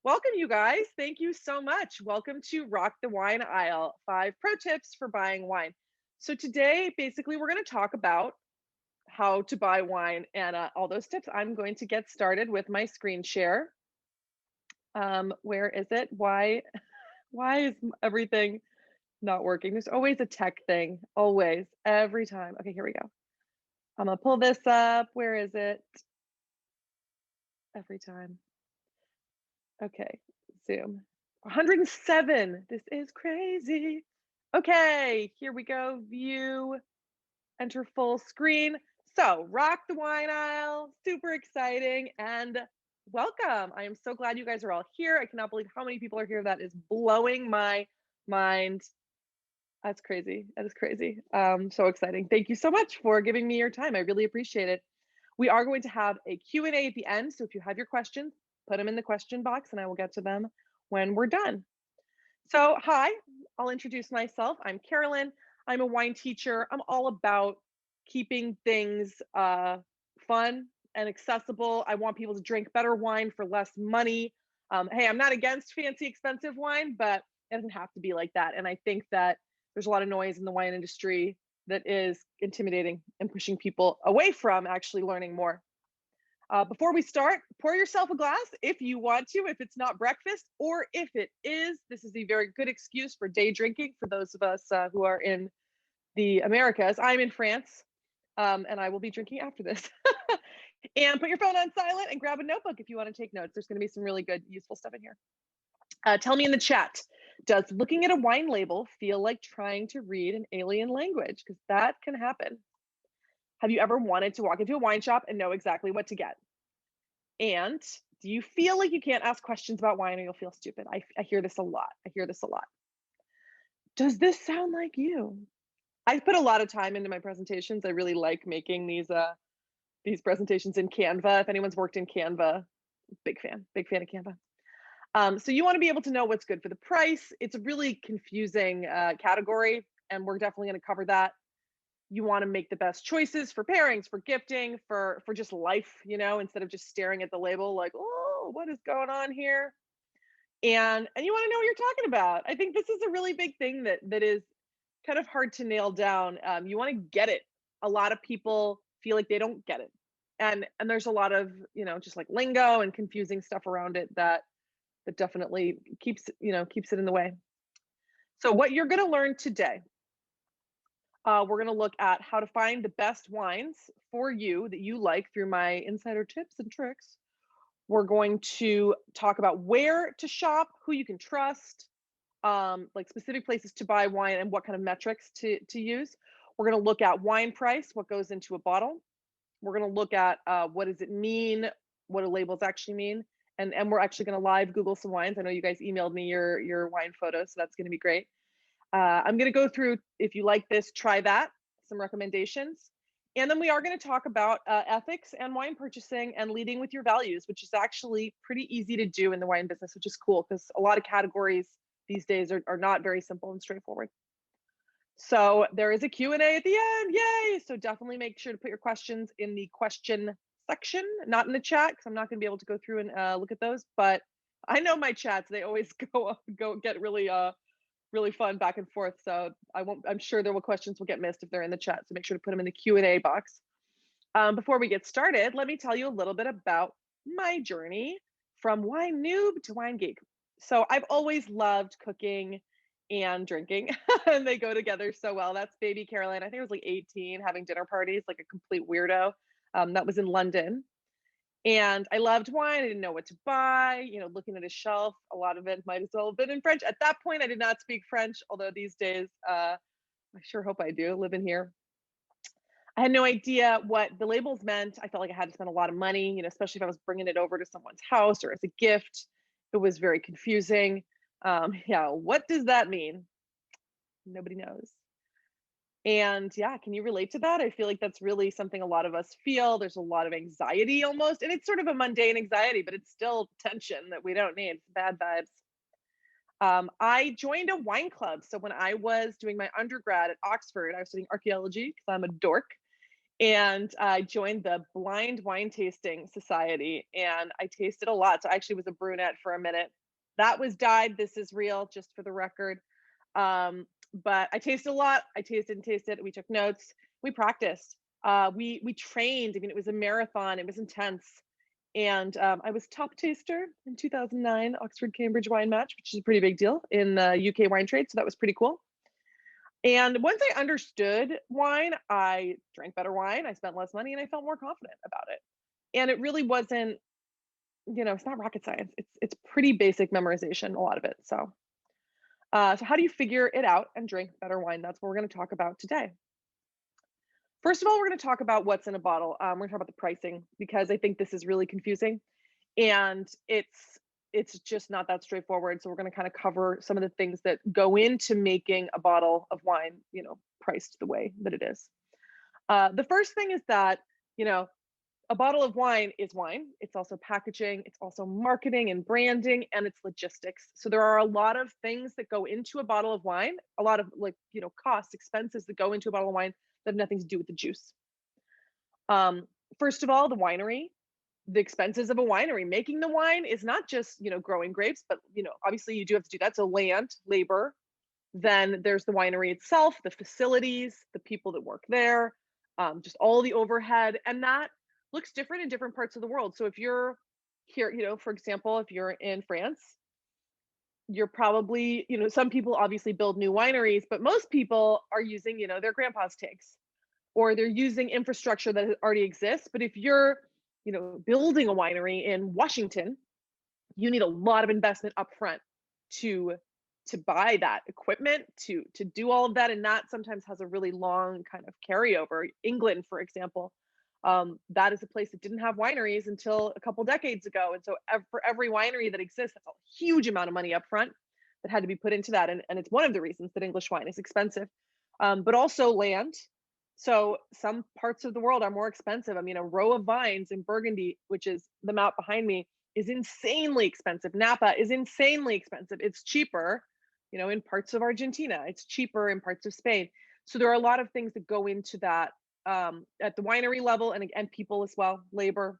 Welcome, you guys. Thank you so much. Welcome to Rock the Wine Aisle 5 Pro Tips for Buying Wine. So, today, basically, we're going to talk about how to buy wine and all those tips. I'm going to get started with my screen share. Where is it? Why is everything not working? There's always a tech thing, always, every time. Okay, here we go. I'm going to pull this up. Where is it? Every time. Okay, Zoom. 107. This is crazy. Okay, here we go. View, enter full screen. So, rock the wine aisle. Super exciting and welcome. I am so glad you guys are all here. I cannot believe how many people are here. That is blowing my mind. That's crazy. That is crazy. So exciting. Thank you so much for giving me your time. I really appreciate it. We are going to have a Q&A at the end. So if you have your questions, put them in the question box and I will get to them when we're done. So, hi, I'll introduce myself. I'm Carolyn. I'm a wine teacher. I'm all about keeping things fun and accessible. I want people to drink better wine for less money. Hey, I'm not against fancy, expensive wine, but it doesn't have to be like that. And I think that there's a lot of noise in the wine industry that is intimidating and pushing people away from actually learning more. Before we start, pour yourself a glass if you want to, if it's not breakfast, or if it is, this is a very good excuse for day drinking for those of us who are in the Americas. I'm in France, and I will be drinking after this. And put your phone on silent and grab a notebook if you want to take notes. There's going to be some really good, useful stuff in here. Tell me in the chat, does looking at a wine label feel like trying to read an alien language? Because that can happen. Have you ever wanted to walk into a wine shop and know exactly what to get? And do you feel like you can't ask questions about wine or you'll feel stupid? I hear this a lot. I hear this a lot. Does this sound like you? I put a lot of time into my presentations. I really like making these presentations in Canva. If anyone's worked in Canva, big fan of Canva. So you want to be able to know what's good for the price. It's a really confusing category, and we're definitely going to cover that. You want to make the best choices for pairings, for gifting, for just life, instead of just staring at the label like, oh, what is going on here? And you want to know what you're talking about. I think this is a really big thing that is kind of hard to nail down. You want to get it. A lot of people feel like they don't get it. And there's a lot of, just like lingo and confusing stuff around it that definitely keeps it in the way. So what you're going to learn today, we're going to look at how to find the best wines for you that you like through my insider tips and tricks. We're going to talk about where to shop, who you can trust, like specific places to buy wine and what kind of metrics to use. We're going to look at wine price, what goes into a bottle. We're going to look at what does it mean, what do labels actually mean, and we're actually going to live Google some wines. I know you guys emailed me your wine photos, so that's going to be great. I'm going to go through, if you like this, try that, some recommendations. And then we are going to talk about ethics and wine purchasing and leading with your values, which is actually pretty easy to do in the wine business, which is cool because a lot of categories these days are not very simple and straightforward. So there is a Q&A at the end. Yay! So definitely make sure to put your questions in the question section, not in the chat, because I'm not going to be able to go through and look at those. But I know my chats, they always go get really fun back and forth. So I'm sure there will questions will get missed if they're in the chat. So make sure to put them in the Q&A box. Before we get started, let me tell you a little bit about my journey from wine noob to wine geek. So I've always loved cooking and drinking, and they go together so well. That's baby Caroline. I think I was like 18, having dinner parties like a complete weirdo. That was in London. And I loved wine. I didn't know what to buy, looking at a shelf. A lot of it might as well have been in French. At that point, I did not speak French, although these days, I sure hope I do, living here. I had no idea what the labels meant. I felt like I had to spend a lot of money, especially if I was bringing it over to someone's house or as a gift. It was very confusing. Yeah, what does that mean? Nobody knows. And yeah, can you relate to that? I feel like that's really something a lot of us feel. There's a lot of anxiety almost, and it's sort of a mundane anxiety, but it's still tension that we don't need. It's bad vibes. I joined a wine club. So when I was doing my undergrad at Oxford, I was studying archaeology because I'm a dork. And I joined the Blind Wine Tasting Society, and I tasted a lot. So I actually was a brunette for a minute. That was dyed. This is real, just for the record. But I tasted a lot. I tasted and tasted. We took notes. We practiced. We trained. I mean, it was a marathon. It was intense. And I was top taster in 2009 Oxford Cambridge Wine Match, which is a pretty big deal in the UK wine trade. So that was pretty cool. And once I understood wine, I drank better wine, I spent less money, and I felt more confident about it. And it really wasn't, it's not rocket science. It's pretty basic memorization, a lot of it. So how do you figure it out and drink better wine? That's what we're going to talk about today. First of all, we're going to talk about what's in a bottle. We're going to talk about the pricing because I think this is really confusing, and it's just not that straightforward. So we're going to kind of cover some of the things that go into making a bottle of wine, priced the way that it is. The first thing is that, a bottle of wine is wine. It's also packaging, it's also marketing and branding, and it's logistics. So there are a lot of things that go into a bottle of wine, a lot of costs, expenses that go into a bottle of wine that have nothing to do with the juice. Um, First of all, the winery, the expenses of a winery. Making the wine is not just, growing grapes, but, obviously you do have to do that. So land, labor, then there's the winery itself, the facilities, the people that work there, just all the overhead. And that looks different in different parts of the world. So if you're here, for example, if you're in France, you're probably, some people obviously build new wineries, but most people are using, their grandpa's tanks, or they're using infrastructure that already exists. But if you're, building a winery in Washington, you need a lot of investment up front to buy that equipment, to do all of that, and that sometimes has a really long kind of carryover. England, for example, that is a place that didn't have wineries until a couple decades ago, and so for every winery that exists, that's a huge amount of money up front that had to be put into that, and it's one of the reasons that English wine is expensive. But also land. So some parts of the world are more expensive. I mean, a row of vines in Burgundy, which is the map behind me, is insanely expensive. Napa is insanely expensive. It's cheaper, in parts of Argentina. It's cheaper in parts of Spain. So there are a lot of things that go into that, at the winery level, and people as well, labor,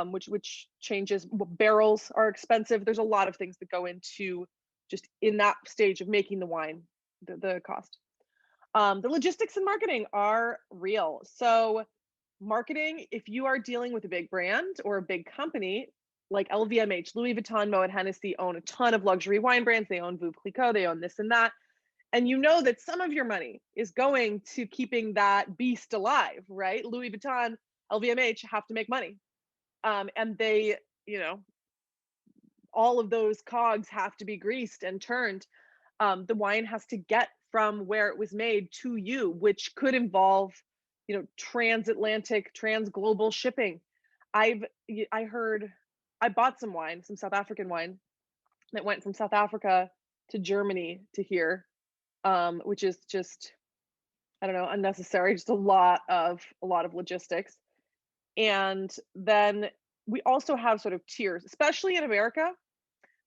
which changes. Barrels are expensive. There's a lot of things that go into just in that stage of making the wine, the cost. The logistics and marketing are real. So marketing, if you are dealing with a big brand or a big company like LVMH, Louis Vuitton, Moet Hennessy own a ton of luxury wine brands. They own Veuve Clicquot, they own this and that. And you know that some of your money is going to keeping that beast alive, right? Louis Vuitton, LVMH have to make money. And they, all of those cogs have to be greased and turned. The wine has to get from where it was made to you, which could involve, transatlantic, transglobal shipping. I heard, I bought some wine, some South African wine that went from South Africa to Germany to here, which is just, I don't know, unnecessary, just a lot of logistics. And then we also have sort of tiers, especially in America,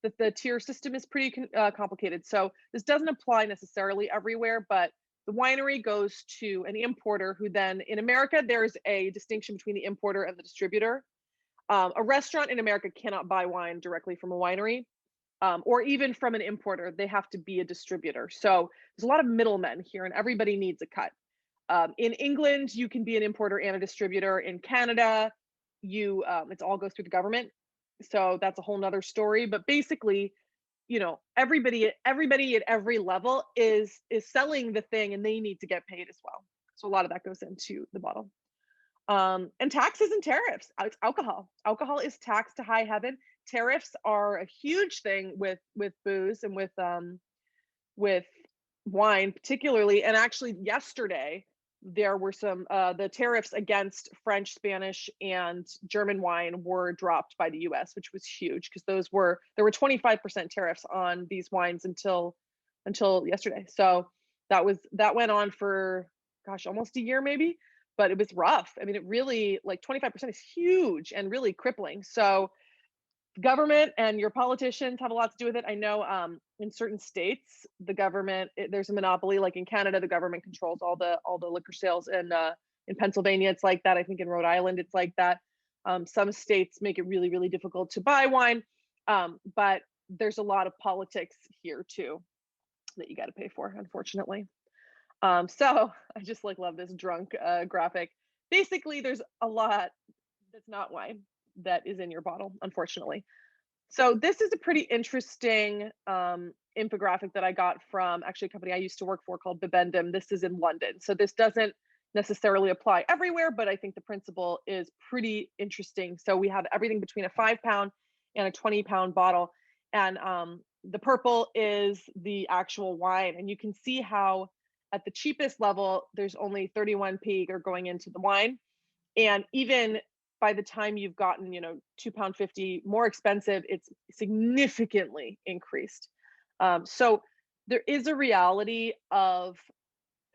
that the tier system is pretty complicated. So this doesn't apply necessarily everywhere, but the winery goes to an importer who then, in America, there's a distinction between the importer and the distributor. A restaurant in America cannot buy wine directly from a winery, or even from an importer. They have to be a distributor. So there's a lot of middlemen here, and everybody needs a cut. In England, you can be an importer and a distributor. In Canada, it all goes through the government. So that's a whole nother story. But basically, everybody at every level is selling the thing, and they need to get paid as well. So a lot of that goes into the bottle. And taxes and tariffs. It's alcohol. Alcohol is taxed to high heaven. Tariffs are a huge thing with booze and with wine particularly. And actually yesterday there were some the tariffs against French, Spanish, and German wine were dropped by the US, which was huge because there were 25% tariffs on these wines until yesterday. So that went on for, gosh, almost a year maybe, but it was rough. I mean, it really, like, 25% is huge and really crippling. So government and your politicians have a lot to do with it. I know in certain states, the government, there's a monopoly. Like in Canada, the government controls all the liquor sales In Pennsylvania, it's like that. I think in Rhode Island, it's like that. Some states make it really, really difficult to buy wine, but there's a lot of politics here too that you got to pay for, unfortunately. So I just like love this drunk graphic. Basically, there's a lot that's not wine that is in your bottle, unfortunately. So this is a pretty interesting infographic that I got from actually a company I used to work for called Bibendum. This is in London. So this doesn't necessarily apply everywhere, but I think the principle is pretty interesting. So we have everything between a 5 pound and a 20 pound bottle. And the purple is the actual wine. And you can see how at the cheapest level, there's only 31p are going into the wine. And even by the time you've gotten, £2.50 more expensive, it's significantly increased. So there is a reality of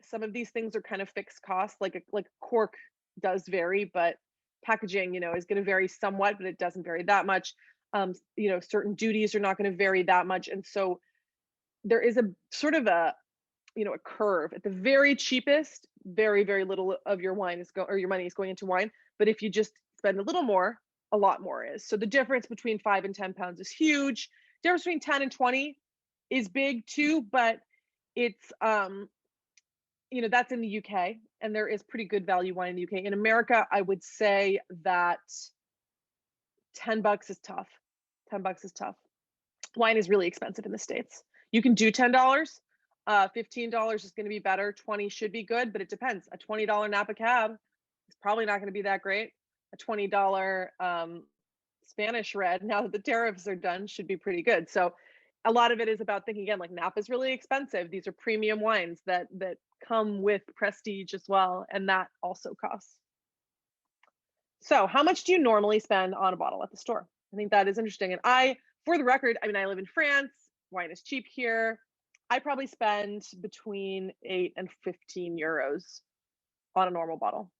some of these things are kind of fixed costs, like cork does vary, but packaging, is going to vary somewhat, but it doesn't vary that much. Certain duties are not going to vary that much. And so there is a sort of a curve. At the very cheapest, very, very little of your wine or your money is going into wine. But if you just spend a little more, a lot more is. So the difference between 5 and 10 pounds is huge. Difference between 10 and 20 is big too, but it's that's in the UK, and there is pretty good value wine in the UK. In America, I would say that $10 is tough. $10 is tough. Wine is really expensive in the States. You can do $10. $15 is going to be better. 20 should be good, but it depends. A $20 Napa Cab is probably not going to be that great. A $20 Spanish Red, now that the tariffs are done, should be pretty good. So a lot of it is about thinking again, like Napa is really expensive. These are premium wines that come with prestige as well, and that also costs. So how much do you normally spend on a bottle at the store? I think that is interesting. And for the record, I live in France. Wine is cheap here. I probably spend between 8 and 15 euros on a normal bottle.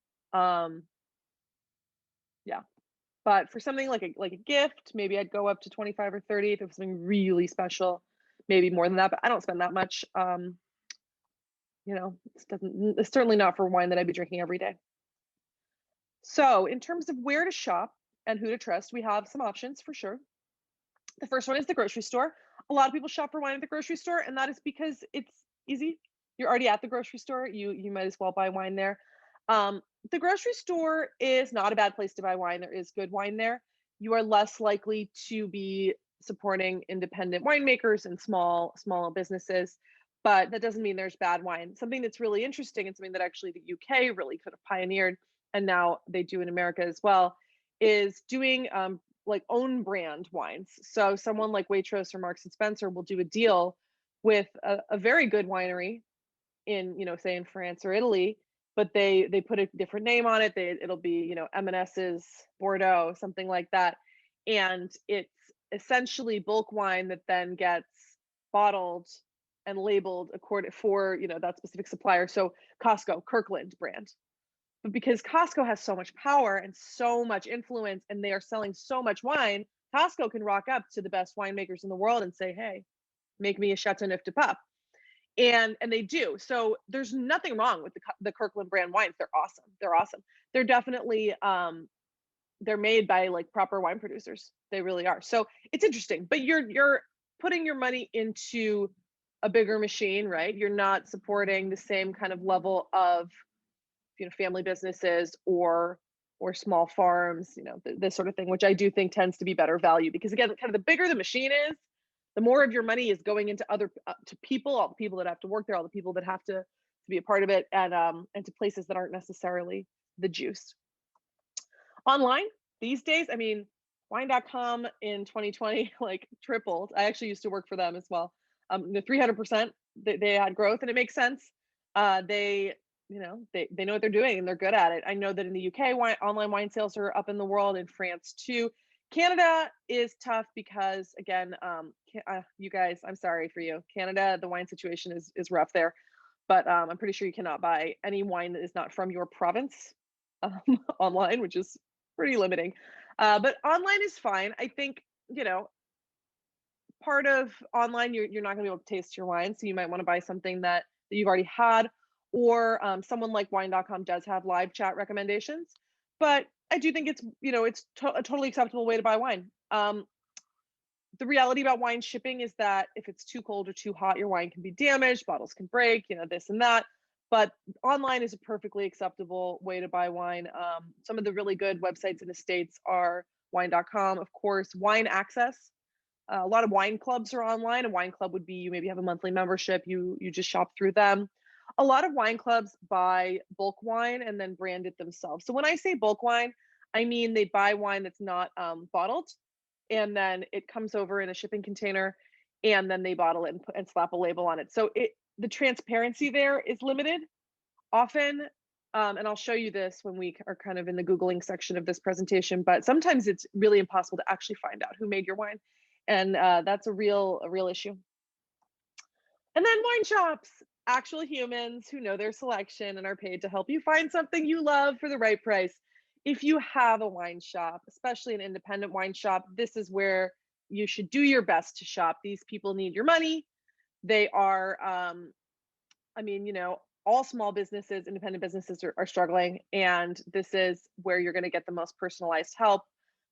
Yeah. But for something like a gift, maybe I'd go up to 25 or 30 if it was something really special, maybe more than that, but I don't spend that much. It's certainly not for wine that I'd be drinking every day. So in terms of where to shop and who to trust, we have some options for sure. The first one is the grocery store. A lot of people shop for wine at the grocery store, and that is because it's easy. You're already at the grocery store. You might as well buy wine there. The grocery store is not a bad place to buy wine. There is good wine there. You are less likely to be supporting independent winemakers and small businesses, but that doesn't mean there's bad wine. Something that's really interesting and something that actually the UK really could have pioneered, and now they do in America as well, is doing like own brand wines. So someone like Waitrose or Marks and Spencer will do a deal with a very good winery in, say in France or Italy, but they put a different name on it. It'll be, M&S's Bordeaux, something like that. And it's essentially bulk wine that then gets bottled and labeled according for, that specific supplier. So Costco, Kirkland brand. But because Costco has so much power and so much influence, and they are selling so much wine, Costco can rock up to the best winemakers in the world and say, "Hey, make me a Chateauneuf du Pape," and they do. So there's nothing wrong with the Kirkland brand wines. They're awesome. They're awesome. They're definitely they're made by like proper wine producers. They really are. So it's interesting. But you're putting your money into a bigger machine, right? You're not supporting the same kind of level of family businesses or small farms, this sort of thing, which I do think tends to be better value, because again, kind of the bigger the machine is, the more of your money is going into other to people, all the people that have to work there, all the people that have to be a part of it, and to places that aren't necessarily the juice. Online these days, wine.com in 2020 like tripled. I actually used to work for them as well. The 300% they had growth, and it makes sense. They they know what they're doing and they're good at it. I know that in the UK, online wine sales are up in the world, in France too. Canada is tough because again, you guys, I'm sorry for you. Canada, the wine situation is rough there, but I'm pretty sure you cannot buy any wine that is not from your province online, which is pretty limiting. But online is fine. I think, part of online, you're not going to be able to taste your wine, so you might want to buy something that you've already had. or someone like wine.com does have live chat recommendations. But I do think it's, it's a totally acceptable way to buy wine. The reality about wine shipping is that if it's too cold or too hot, your wine can be damaged, bottles can break, this and that. But online is a perfectly acceptable way to buy wine. Some of the really good websites in the States are wine.com, of course, Wine Access. A lot of wine clubs are online. A wine club would be you maybe have a monthly membership, you just shop through them. A lot of wine clubs buy bulk wine and then brand it themselves. So when I say bulk wine, I mean they buy wine that's not bottled, and then it comes over in a shipping container, and then they bottle it and slap a label on it. So the transparency there is limited often. And I'll show you this when we are kind of in the Googling section of this presentation, but sometimes it's really impossible to actually find out who made your wine. And that's a real issue. And then wine shops, actual humans who know their selection and are paid to help you find something you love for the right price. If you have a wine shop, especially an independent wine shop, this is where you should do your best to shop. These people need your money. They are, I mean, all small businesses, independent businesses are struggling, and this is where you're going to get the most personalized help.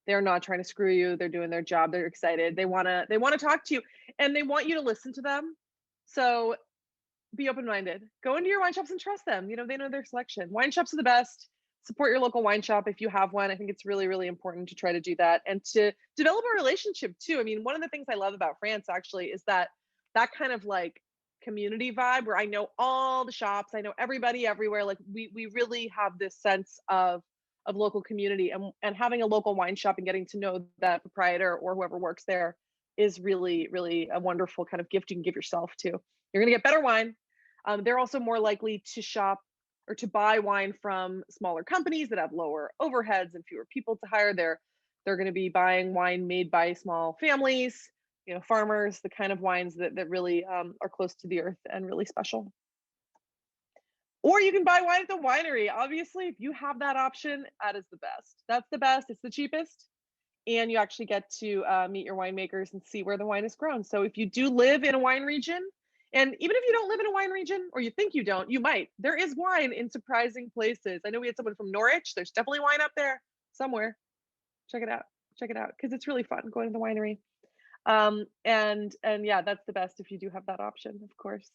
They're not trying to screw you. They're doing their job. They're excited. They want to talk to you, and they want you to listen to them. So be open-minded. Go into your wine shops and trust them. They know their selection. Wine shops are the best. Support your local wine shop if you have one. I think it's really, really important to try to do that and to develop a relationship too. I mean, one of the things I love about France actually is that kind of like community vibe where I know all the shops, I know everybody everywhere. Like we really have this sense of local community, and having a local wine shop and getting to know that proprietor or whoever works there is really, really a wonderful kind of gift you can give yourself too. You're going to get better wine. They're also more likely to shop or to buy wine from smaller companies that have lower overheads and fewer people to hire. They're going to be buying wine made by small families, farmers, the kind of wines that really are close to the earth and really special. Or you can buy wine at the winery. Obviously, if you have that option, that is the best. That's the best. It's the cheapest. And you actually get to meet your winemakers and see where the wine is grown. So if you do live in a wine region, and even if you don't live in a wine region, or you think you don't, you might. There is wine in surprising places. I know we had someone from Norwich. There's definitely wine up there somewhere. Check it out. Check it out because it's really fun going to the winery. And yeah, that's the best if you do have that option, of course.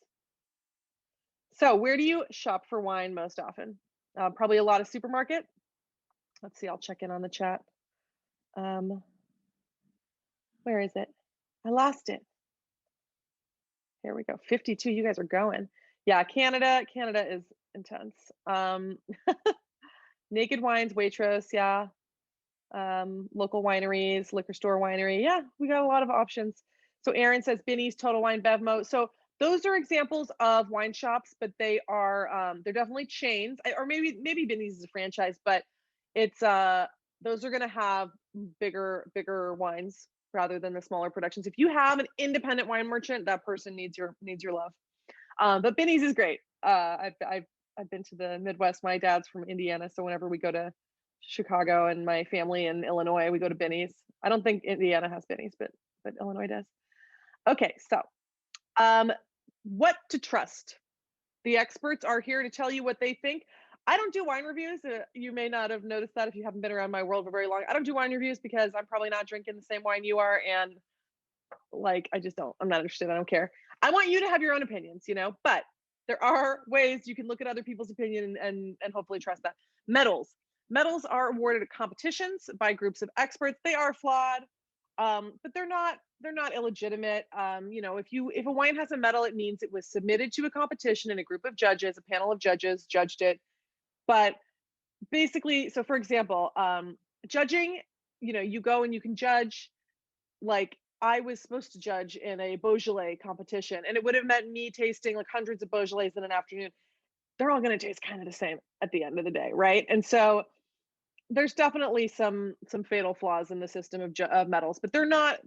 So where do you shop for wine most often? Probably a lot of supermarket. Let's see. I'll check in on the chat. Um, where is it? I lost it. Here we go. 52. You guys are going. Yeah, Canada. Canada is intense. Naked Wines, Waitrose. Yeah. Local wineries, liquor store winery. Yeah, we got a lot of options. So Aaron says Binny's, Total Wine, Bevmo. So those are examples of wine shops, but they're definitely chains, or maybe Binny's is a franchise, but it's those are gonna have bigger wines rather than the smaller productions. If you have an independent wine merchant, that person needs your love. But Binny's is great. I've been to the Midwest. My dad's from Indiana, so whenever we go to Chicago and my family in Illinois, we go to Binny's. I don't think Indiana has Binny's, but Illinois does. Okay, so what to trust? The experts are here to tell you what they think. I don't do wine reviews. You may not have noticed that if you haven't been around my world for very long. I don't do wine reviews because I'm probably not drinking the same wine you are, and like I just don't. I'm not interested. I don't care. I want you to have your own opinions, but there are ways you can look at other people's opinion and hopefully trust that. Medals. Medals are awarded at competitions by groups of experts. They are flawed, but they're not illegitimate. If a wine has a medal, it means it was submitted to a competition and a group of judges, a panel of judges judged it. But basically, so for example, judging, you go and you can judge. Like I was supposed to judge in a Beaujolais competition, and it would have meant me tasting like hundreds of Beaujolais in an afternoon. They're all going to taste kind of the same at the end of the day, right? And so there's definitely some fatal flaws in the system of metals, but they're not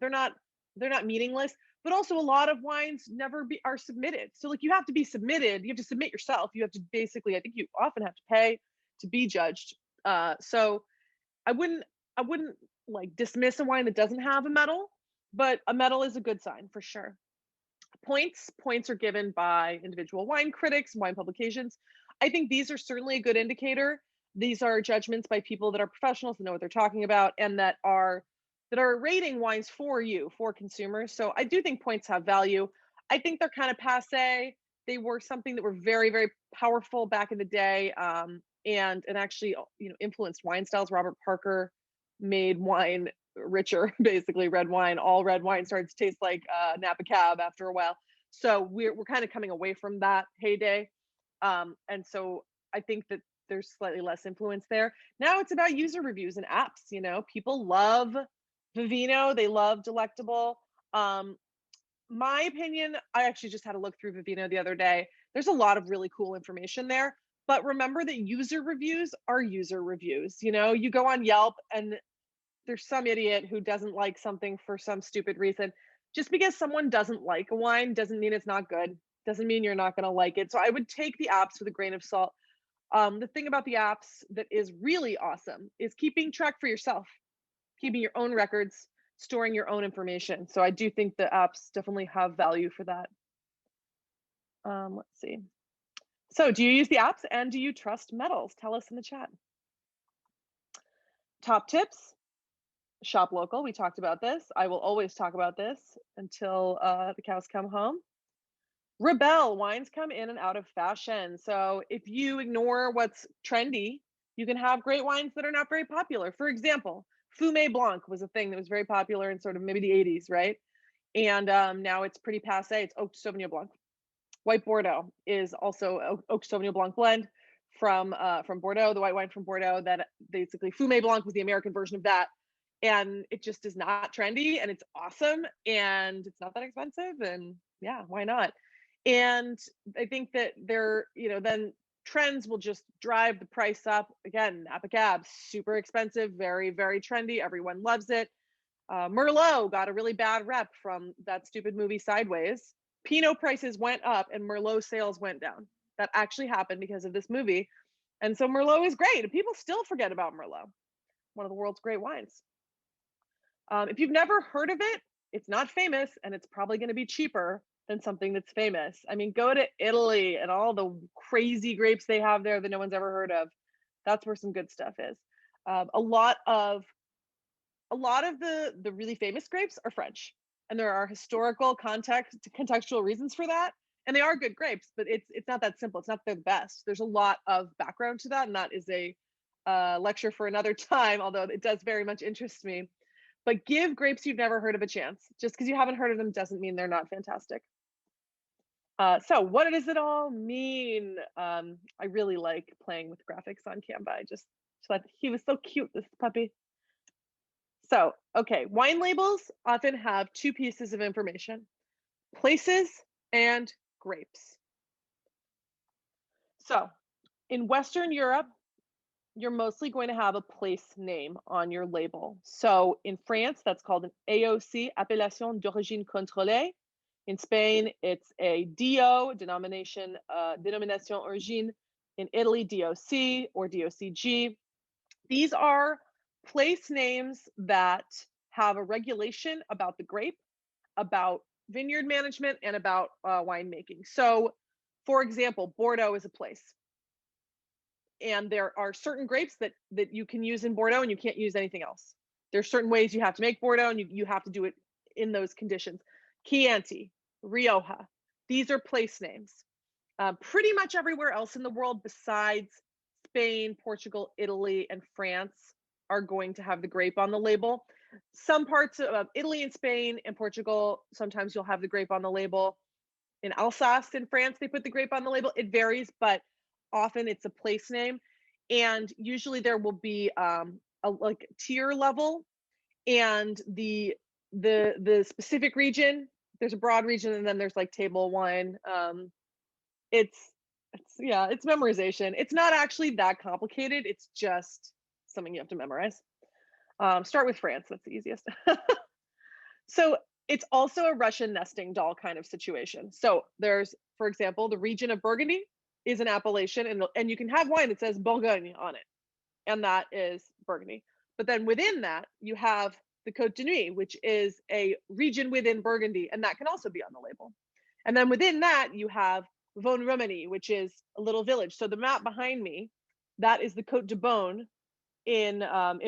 meaningless. But also, a lot of wines never are submitted. So like you have to be submitted. You have to submit yourself. You have to basically, I think you often have to pay to be judged. So I wouldn't like dismiss a wine that doesn't have a medal, but a medal is a good sign for sure. Points are given by individual wine critics, wine publications. I think these are certainly a good indicator. These are judgments by people that are professionals and know what they're talking about, and that are rating wines for you, for consumers. So I do think points have value. I think they're kind of passe. They were something that were very, very powerful back in the day, and actually, influenced wine styles. Robert Parker made wine richer, basically red wine. All red wine started to taste like Napa Cab after a while. So we're kind of coming away from that heyday, and so I think that there's slightly less influence there. Now it's about user reviews and apps. People love Vivino. They love Delectable. Um, my opinion, I actually just had a look through Vivino the other day. There's a lot of really cool information there. But remember that user reviews are user reviews. You go on Yelp and there's some idiot who doesn't like something for some stupid reason. Just because someone doesn't like a wine doesn't mean it's not good. Doesn't mean you're not going to like it. So I would take the apps with a grain of salt. The thing about the apps that is really awesome is keeping track for yourself, keeping your own records, storing your own information. So I do think the apps definitely have value for that. Let's see. So do you use the apps and do you trust metals? Tell us in the chat. Top tips: shop local. We talked about this. I will always talk about this until the cows come home. Rebel: wines come in and out of fashion. So if you ignore what's trendy, you can have great wines that are not very popular. For example, Fumé Blanc was a thing that was very popular in sort of maybe the 80s, right? And now it's pretty passe. It's Oak Sauvignon Blanc. White Bordeaux is also Oak Sauvignon Blanc blend from Bordeaux, the white wine from Bordeaux. That basically Fumé Blanc was the American version of that, and it just is not trendy, and it's awesome, and it's not that expensive, and yeah, why not? And I think that then trends will just drive the price up. Again, Napa Cab, super expensive, very, very trendy. Everyone loves it. Merlot got a really bad rep from that stupid movie Sideways. Pinot prices went up and Merlot sales went down. That actually happened because of this movie. And so Merlot is great, and people still forget about Merlot, one of the world's great wines. If you've never heard of it, it's not famous, and it's probably going to be cheaper than something that's famous. I mean, go to Italy and all the crazy grapes they have there that no one's ever heard of. That's where some good stuff is. A lot of the really famous grapes are French, and there are historical contextual reasons for that. And they are good grapes, but it's not that simple. It's not they're the best. There's a lot of background to that, and that is a lecture for another time. Although it does very much interest me. But give grapes you've never heard of a chance. Just because you haven't heard of them doesn't mean they're not fantastic. So what does it all mean? I really like playing with graphics on Canva. I just thought he was so cute, this puppy. So, okay, wine labels often have two pieces of information: places and grapes. So, in Western Europe, you're mostly going to have a place name on your label. So in France, that's called an AOC, Appellation d'Origine Contrôlée. In Spain, it's a DO, Denomination Origine. In Italy, DOC or DOCG. These are place names that have a regulation about the grape, about vineyard management, and about winemaking. So, for example, Bordeaux is a place. And there are certain grapes that you can use in Bordeaux and you can't use anything else. There's certain ways you have to make Bordeaux, and you have to do it in those conditions. Chianti, Rioja, these are place names. Pretty much everywhere else in the world besides Spain, Portugal, Italy, and France are going to have the grape on the label. Some parts of Italy and Spain and Portugal, sometimes you'll have the grape on the label. In Alsace in France, they put the grape on the label. It varies, but often it's a place name. And usually there will be a like tier level, and the specific region, there's a broad region, and then there's like table one. It's memorization. It's not actually that complicated. It's just something you have to memorize. Start with France. That's the easiest. So it's also a Russian nesting doll kind of situation. So there's, for example, the region of Burgundy is an appellation, and you can have wine that says Bourgogne on it, and that is Burgundy. But then within that, you have the Côte de Nuit, which is a region within Burgundy, and that can also be on the label. And then within that, you have Von Romani, which is a little village. So the map behind me, that is the Côte de Beaune in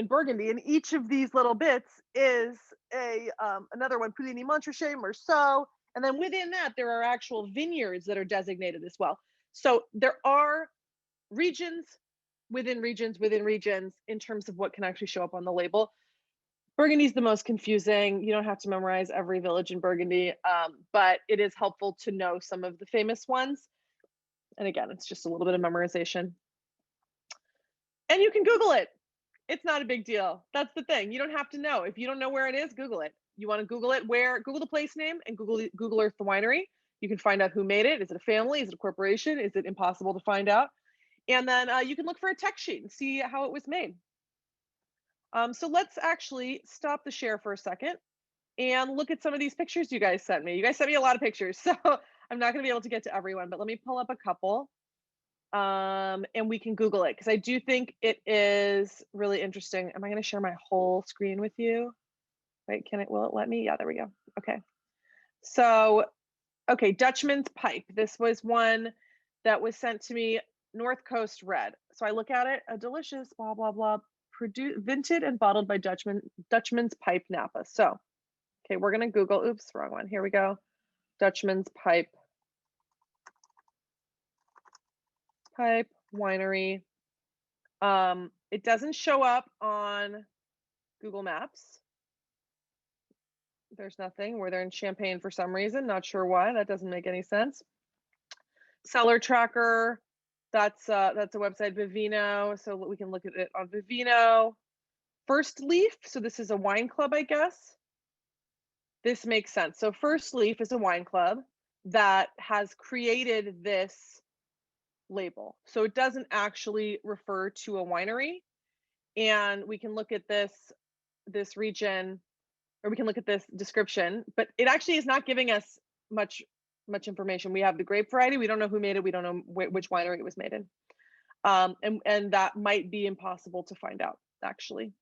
Burgundy, and each of these little bits is a another one, Puligny Montrachet, Meursault, and then within that there are actual vineyards that are designated as well. So there are regions within regions within regions in terms of what can actually show up on the label. Burgundy's the most confusing. You don't have to memorize every village in Burgundy, but it is helpful to know some of the famous ones. And again, it's just a little bit of memorization. And you can Google it. It's not a big deal. That's the thing. You don't have to know. If you don't know where it is, Google it. You want to Google it, Google the place name and Google Earth the winery. You can find out who made it. Is it a family? Is it a corporation? Is it impossible to find out? And then you can look for a text sheet and see how it was made. So let's actually stop the share for a second and look at some of these pictures you guys sent me. You guys sent me a lot of pictures, so I'm not going to be able to get to everyone, but let me pull up a couple. And we can Google it because I do think it is really interesting. Am I going to share my whole screen with you? Wait, will it let me? Yeah, there we go. Okay. So, okay, Dutchman's Pipe. This was one that was sent to me, North Coast Red. So I look at it, a delicious blah, blah, blah, vinted and bottled by Dutchman's Pipe Napa. So, okay, we're going to Google, oops, wrong one. Here we go. Dutchman's Pipe Winery. It doesn't show up on Google Maps. There's nothing. They're in Champagne for some reason. Not sure why. That doesn't make any sense. Cellar Tracker. That's a website. Vivino. So we can look at it on Vivino. First Leaf. So this is a wine club, I guess. This makes sense. So First Leaf is a wine club that has created this label. So it doesn't actually refer to a winery. And we can look at this region, or we can look at this description, but it actually is not giving us much information. We have the grape variety. We don't know who made it. We don't know which winery it was made in. And that might be impossible to find out, actually.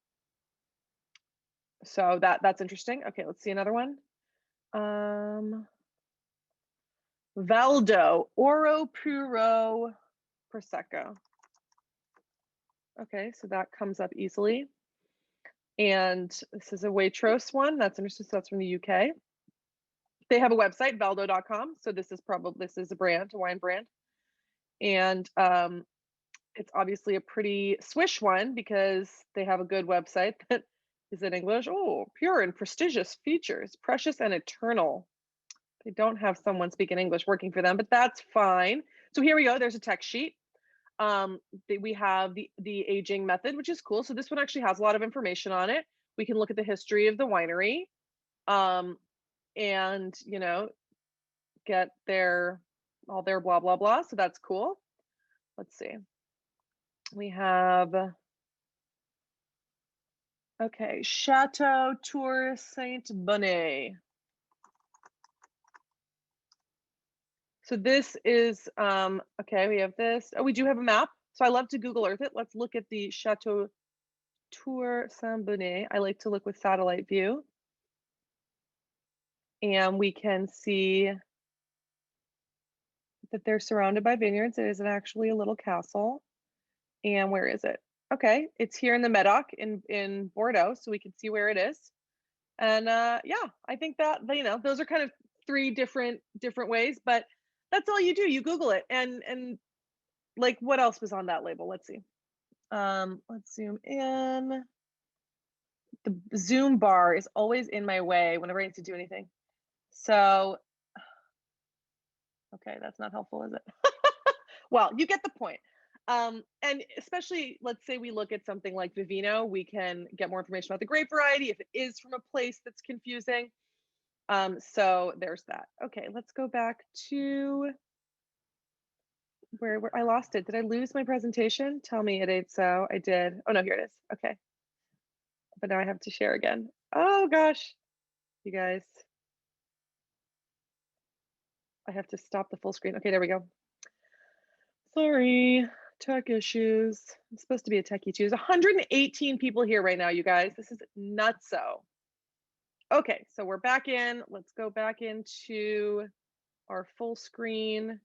So that's interesting. Okay, let's see another one. Valdo, Oro Puro Prosecco. Okay, so that comes up easily. And this is a Waitrose one. That's interesting. So that's from the UK. They have a website, valdo.com. So this is a brand, a wine brand. And it's obviously a pretty swish one because they have a good website that is in English. Oh, pure and prestigious features, precious and eternal. They don't have someone speaking English working for them, but that's fine. So here we go. There's a text sheet. We have the aging method, which is cool. So this one actually has a lot of information on it. We can look at the history of the winery, and get all their blah blah blah. So that's cool. Let's see. We have Chateau Tour Saint Bonnet. So this is okay. We have this. Oh, we do have a map. So I love to Google Earth it. Let's look at the Chateau Tour Saint Bonnet. I like to look with satellite view. And we can see that they're surrounded by vineyards. It is actually a little castle. And where is it? Okay, it's here in the Medoc in Bordeaux, so we can see where it is. And yeah, I think that those are kind of three different ways, but that's all you do. You Google it, and like what else was on that label? Let's see. Let's zoom in. The zoom bar is always in my way whenever I need to do anything. So, okay, that's not helpful, is it? Well, you get the point. And especially, let's say we look at something like Vivino, we can get more information about the grape variety if it is from a place that's confusing. So there's that. Okay, let's go back to where I lost it. Did I lose my presentation? Tell me it ain't so. I did. Oh no, here it is. Okay. But now I have to share again. Oh gosh, you guys. I have to stop the full screen. Okay, there we go. Sorry, tech issues. It's supposed to be a techie too. There's 118 people here right now, you guys. This is nutso. Okay, so we're back in. Let's go back into our full screen.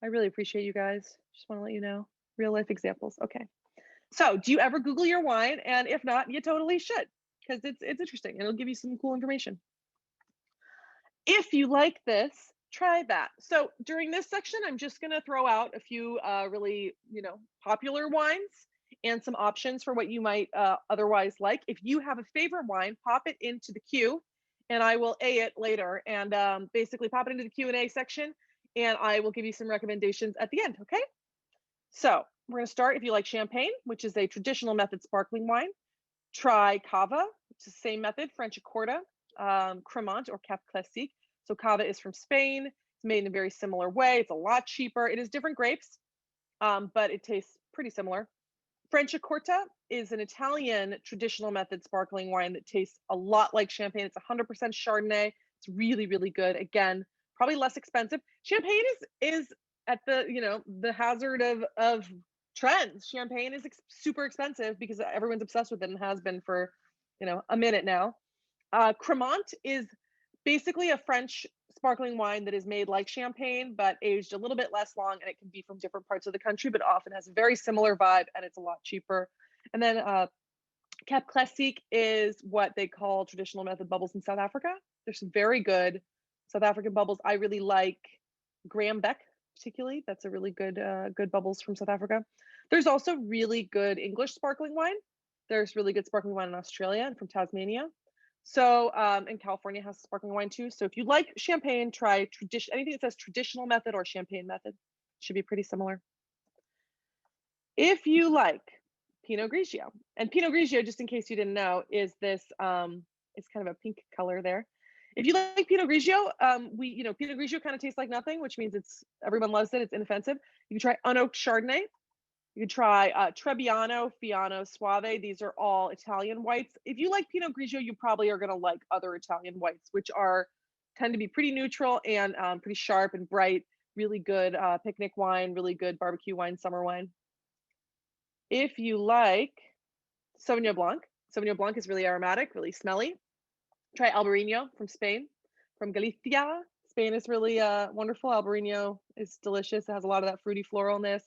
I really appreciate you guys. Just want to let you know. Real life examples. Okay. So, do you ever Google your wine? And if not, you totally should, because it's interesting and it'll give you some cool information. If you like this, try that. So during this section, I'm just going to throw out a few really, popular wines and some options for what you might otherwise like. If you have a favorite wine, pop it into the queue, and I will A it later. And basically, pop it into the Q&A section, and I will give you some recommendations at the end. Okay. So we're going to start. If you like champagne, which is a traditional method sparkling wine, try Cava, which is the same method, French Accorda, Cremant or Cap Classique. So Cava is from Spain. It's made in a very similar way. It's a lot cheaper. It is different grapes, but it tastes pretty similar. French Accorda is an Italian traditional method sparkling wine that tastes a lot like champagne. It's 100% Chardonnay. It's really, really good. Again, probably less expensive. Champagne is at the hazard of trends. Champagne is super expensive because everyone's obsessed with it and has been for a minute now. Cremant is basically a French sparkling wine that is made like champagne, but aged a little bit less long, and it can be from different parts of the country, but often has a very similar vibe, and it's a lot cheaper. And then Cap Classique is what they call traditional method bubbles in South Africa. There's some very good South African bubbles. I really like Graham Beck, particularly. That's a really good good bubbles from South Africa. There's also really good English sparkling wine. There's really good sparkling wine in Australia and from Tasmania. So, and California has sparkling wine too. So if you like champagne, try anything that says traditional method or champagne method. Should be pretty similar. If you like Pinot Grigio, and Pinot Grigio, just in case you didn't know, is this, it's kind of a pink color there. If you like Pinot Grigio, Pinot Grigio kind of tastes like nothing, which means everyone loves it. It's inoffensive. You can try unoaked Chardonnay. You can try Trebbiano, Fiano, Soave. These are all Italian whites. If you like Pinot Grigio, you probably are going to like other Italian whites, which tend to be pretty neutral and pretty sharp and bright. Really good picnic wine, really good barbecue wine, summer wine. If you like Sauvignon Blanc is really aromatic, really smelly. Try Albarino from Spain, from Galicia. Spain is really wonderful. Albarino is delicious. It has a lot of that fruity floralness.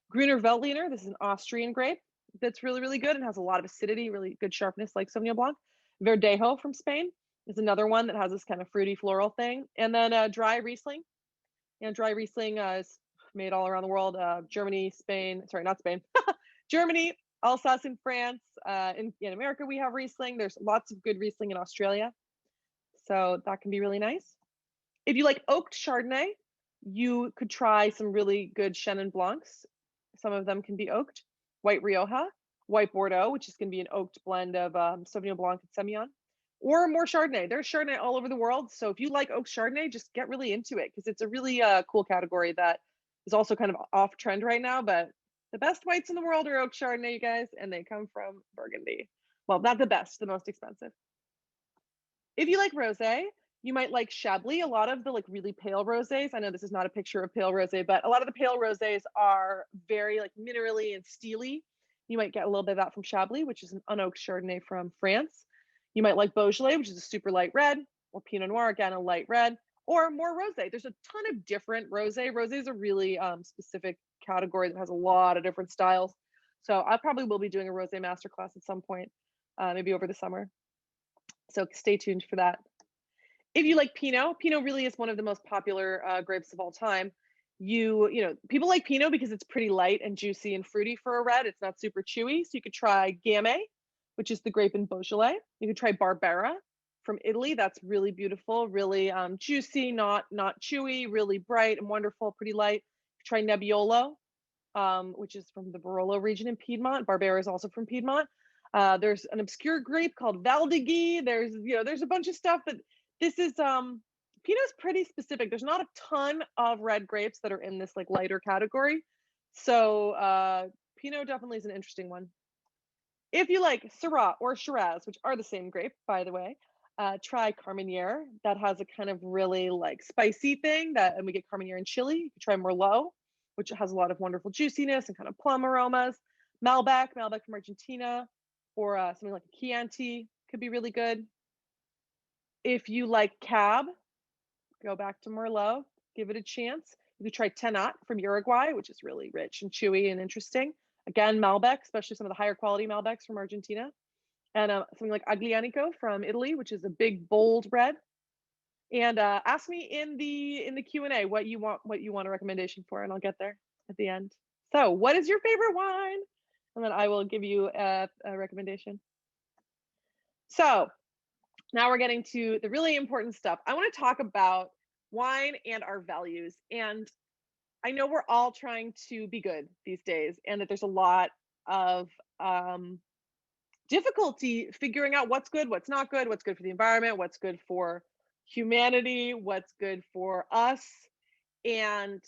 Gruner Veltliner, this is an Austrian grape that's really, really good and has a lot of acidity, really good sharpness like Sauvignon Blanc. Verdejo from Spain is another one that has this kind of fruity floral thing. And then dry Riesling. Dry Riesling is made all around the world. Germany, Spain, sorry, not Spain. Germany, Alsace in France. In America, we have Riesling. There's lots of good Riesling in Australia. So that can be really nice. If you like oaked Chardonnay, you could try some really good Chenin Blancs. Some of them can be oaked. White Rioja, White Bordeaux, which is going to be an oaked blend of Sauvignon Blanc and Semillon, or more Chardonnay. There's Chardonnay all over the world. So if you like oaked Chardonnay, just get really into it because it's a really cool category that is also kind of off trend right now. But the best whites in the world are oaked Chardonnay, you guys, and they come from Burgundy. Well, not the best, the most expensive. If you like rosé, you might like Chablis. A lot of the really pale rosés. I know this is not a picture of pale rosé, but a lot of the pale rosés are very minerally and steely. You might get a little bit of that from Chablis, which is an unoaked Chardonnay from France. You might like Beaujolais, which is a super light red, or Pinot Noir, again, a light red, or more rosé. There's a ton of different rosé. Rosé is a really specific category that has a lot of different styles. So I probably will be doing a rosé masterclass at some point, maybe over the summer. So stay tuned for that. If you like Pinot really is one of the most popular grapes of all time. People like Pinot because it's pretty light and juicy and fruity for a red. It's not super chewy. So you could try Gamay, which is the grape in Beaujolais. You could try Barbera from Italy. That's really beautiful, really juicy, not chewy, really bright and wonderful, pretty light. Try Nebbiolo, which is from the Barolo region in Piedmont. Barbera is also from Piedmont. There's an obscure grape called Valdegui. There's a bunch of stuff that this is Pinot's pretty specific. There's not a ton of red grapes that are in this lighter category. So Pinot definitely is an interesting one. If you like Syrah or Shiraz, which are the same grape, by the way, try Carmenere. That has a kind of really spicy thing and we get Carmenere in Chile. You can try Merlot, which has a lot of wonderful juiciness and kind of plum aromas. Malbec from Argentina, or something like a Chianti could be really good. If you like Cab, Go back to Merlot, give it a chance. You could try Tenat from Uruguay, which is really rich and chewy and interesting. Again, Malbec, especially some of the higher quality Malbecs from Argentina. And something like Aglianico from Italy, which is a big, bold red. And ask me in the Q&A what you want a recommendation for, and I'll get there at the end. So, what is your favorite wine? And then I will give you a recommendation. So, now we're getting to the really important stuff. I want to talk about wine and our values. And I know we're all trying to be good these days, and that there's a lot of difficulty figuring out what's good, what's not good, what's good for the environment, what's good for humanity, what's good for us. And,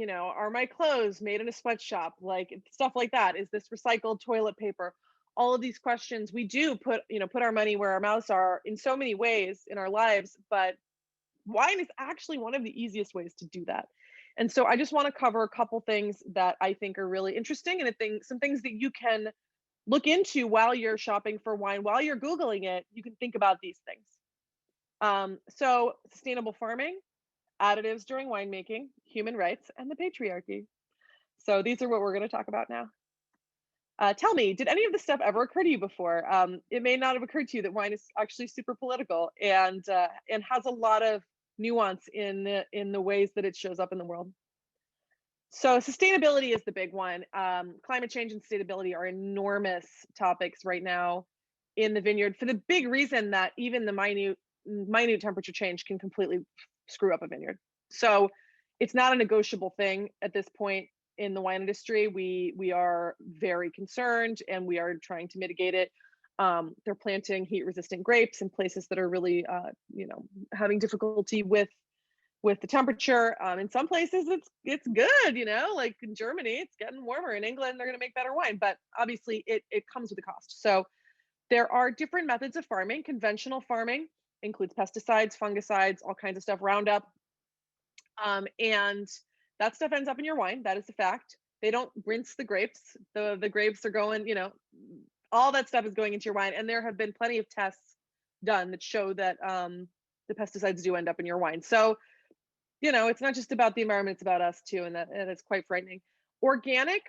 are my clothes made in a sweatshop? Like stuff like that. Is this recycled toilet paper? All of these questions, we do put our money where our mouths are in so many ways in our lives, but wine is actually one of the easiest ways to do that. And so I just want to cover a couple things that I think are really interesting, and some things that you can look into while you're shopping for wine. While you're Googling it, you can think about these things. So sustainable farming, additives during winemaking, human rights, and the patriarchy. So these are what we're going to talk about now. Tell me, did any of this stuff ever occur to you before? It may not have occurred to you that wine is actually super political and has a lot of nuance in the ways that it shows up in the world. So sustainability is the big one. Climate change and sustainability are enormous topics right now in the vineyard, for the big reason that even the minute temperature change can completely screw up a vineyard. So it's not a negotiable thing at this point in the wine industry. We are very concerned, and we are trying to mitigate it. They're planting heat resistant grapes in places that are really having difficulty with the temperature. In some places it's good, like in Germany, it's getting warmer. In England, they're going to make better wine, but obviously it comes with a cost. So there are different methods of farming. Conventional farming includes pesticides, fungicides, all kinds of stuff, Roundup. And that stuff ends up in your wine. That is a fact. They don't rinse the grapes. The grapes are going, all that stuff is going into your wine. And there have been plenty of tests done that show that the pesticides do end up in your wine. So, it's not just about the environment, it's about us too. And it's quite frightening. Organic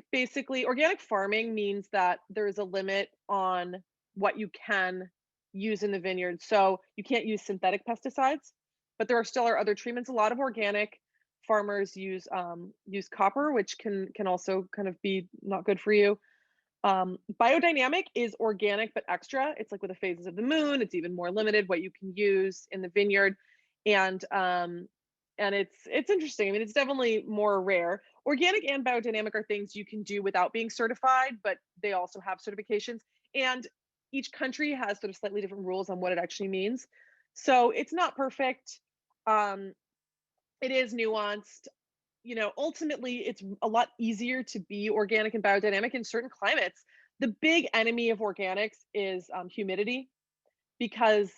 farming means that there is a limit on what you can use in the vineyard. So you can't use synthetic pesticides, but there are other treatments. A lot of organic farmers use copper, which can also kind of be not good for you. Biodynamic is organic but extra. It's like with the phases of the moon. It's even more limited what you can use in the vineyard, and it's interesting. I mean, it's definitely more rare. Organic and biodynamic are things you can do without being certified, but they also have certifications. And each country has sort of slightly different rules on what it actually means. So it's not perfect. It is nuanced. Ultimately, it's a lot easier to be organic and biodynamic in certain climates. The big enemy of organics is humidity, because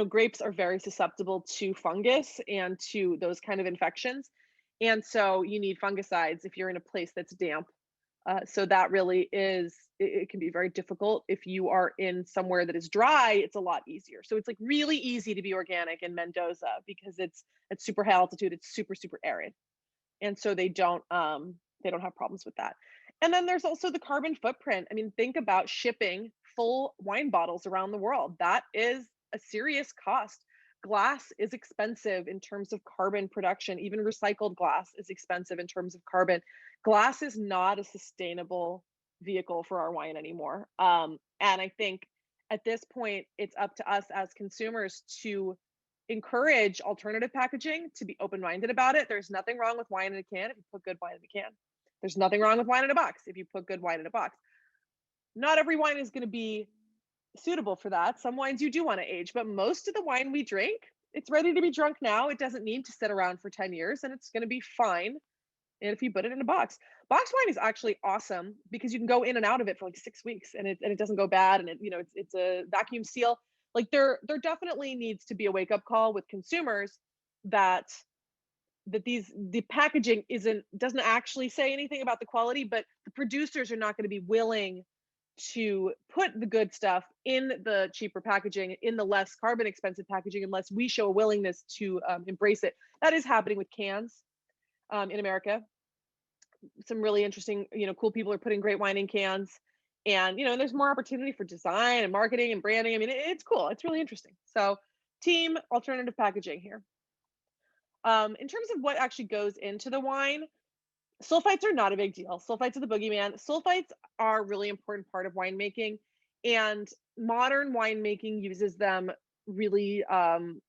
grapes are very susceptible to fungus and to those kind of infections, and so you need fungicides if you're in a place that's damp. So that really is, it can be very difficult. If you are in somewhere that is dry, it's a lot easier. So it's like really easy to be organic in Mendoza because it's at super high altitude, it's super arid, and so they don't have problems with that. And then there's also the carbon footprint. I mean, think about shipping full wine bottles around the world. That is a serious cost. Glass is expensive in terms of carbon production. Even recycled glass is expensive in terms of carbon. Glass is not a sustainable vehicle for our wine anymore. And I think at this point, it's up to us as consumers to encourage alternative packaging, to be open-minded about it. There's nothing wrong with wine in a can if you put good wine in a can. There's nothing wrong with wine in a box if you put good wine in a box. Not every wine is going to be suitable for that. Some wines you do want to age, but most of the wine we drink, it's ready to be drunk now. It doesn't need to sit around for 10 years, and it's going to be fine. And if you put it in a box wine is actually awesome because you can go in and out of it for like 6 weeks, and it doesn't go bad. And it's a vacuum seal. Like there definitely needs to be a wake up call with consumers that the packaging doesn't actually say anything about the quality, but the producers are not going to be willing to put the good stuff in the cheaper packaging, in the less carbon expensive packaging, unless we show a willingness to embrace it. That is happening with cans in America. Some really interesting, cool people are putting great wine in cans. And, there's more opportunity for design and marketing and branding. I mean, it's cool. It's really interesting. So, team alternative packaging here. In terms of what actually goes into the wine, sulfites are not a big deal. Sulfites are the boogeyman. Sulfites are a really important part of winemaking, and modern winemaking uses them really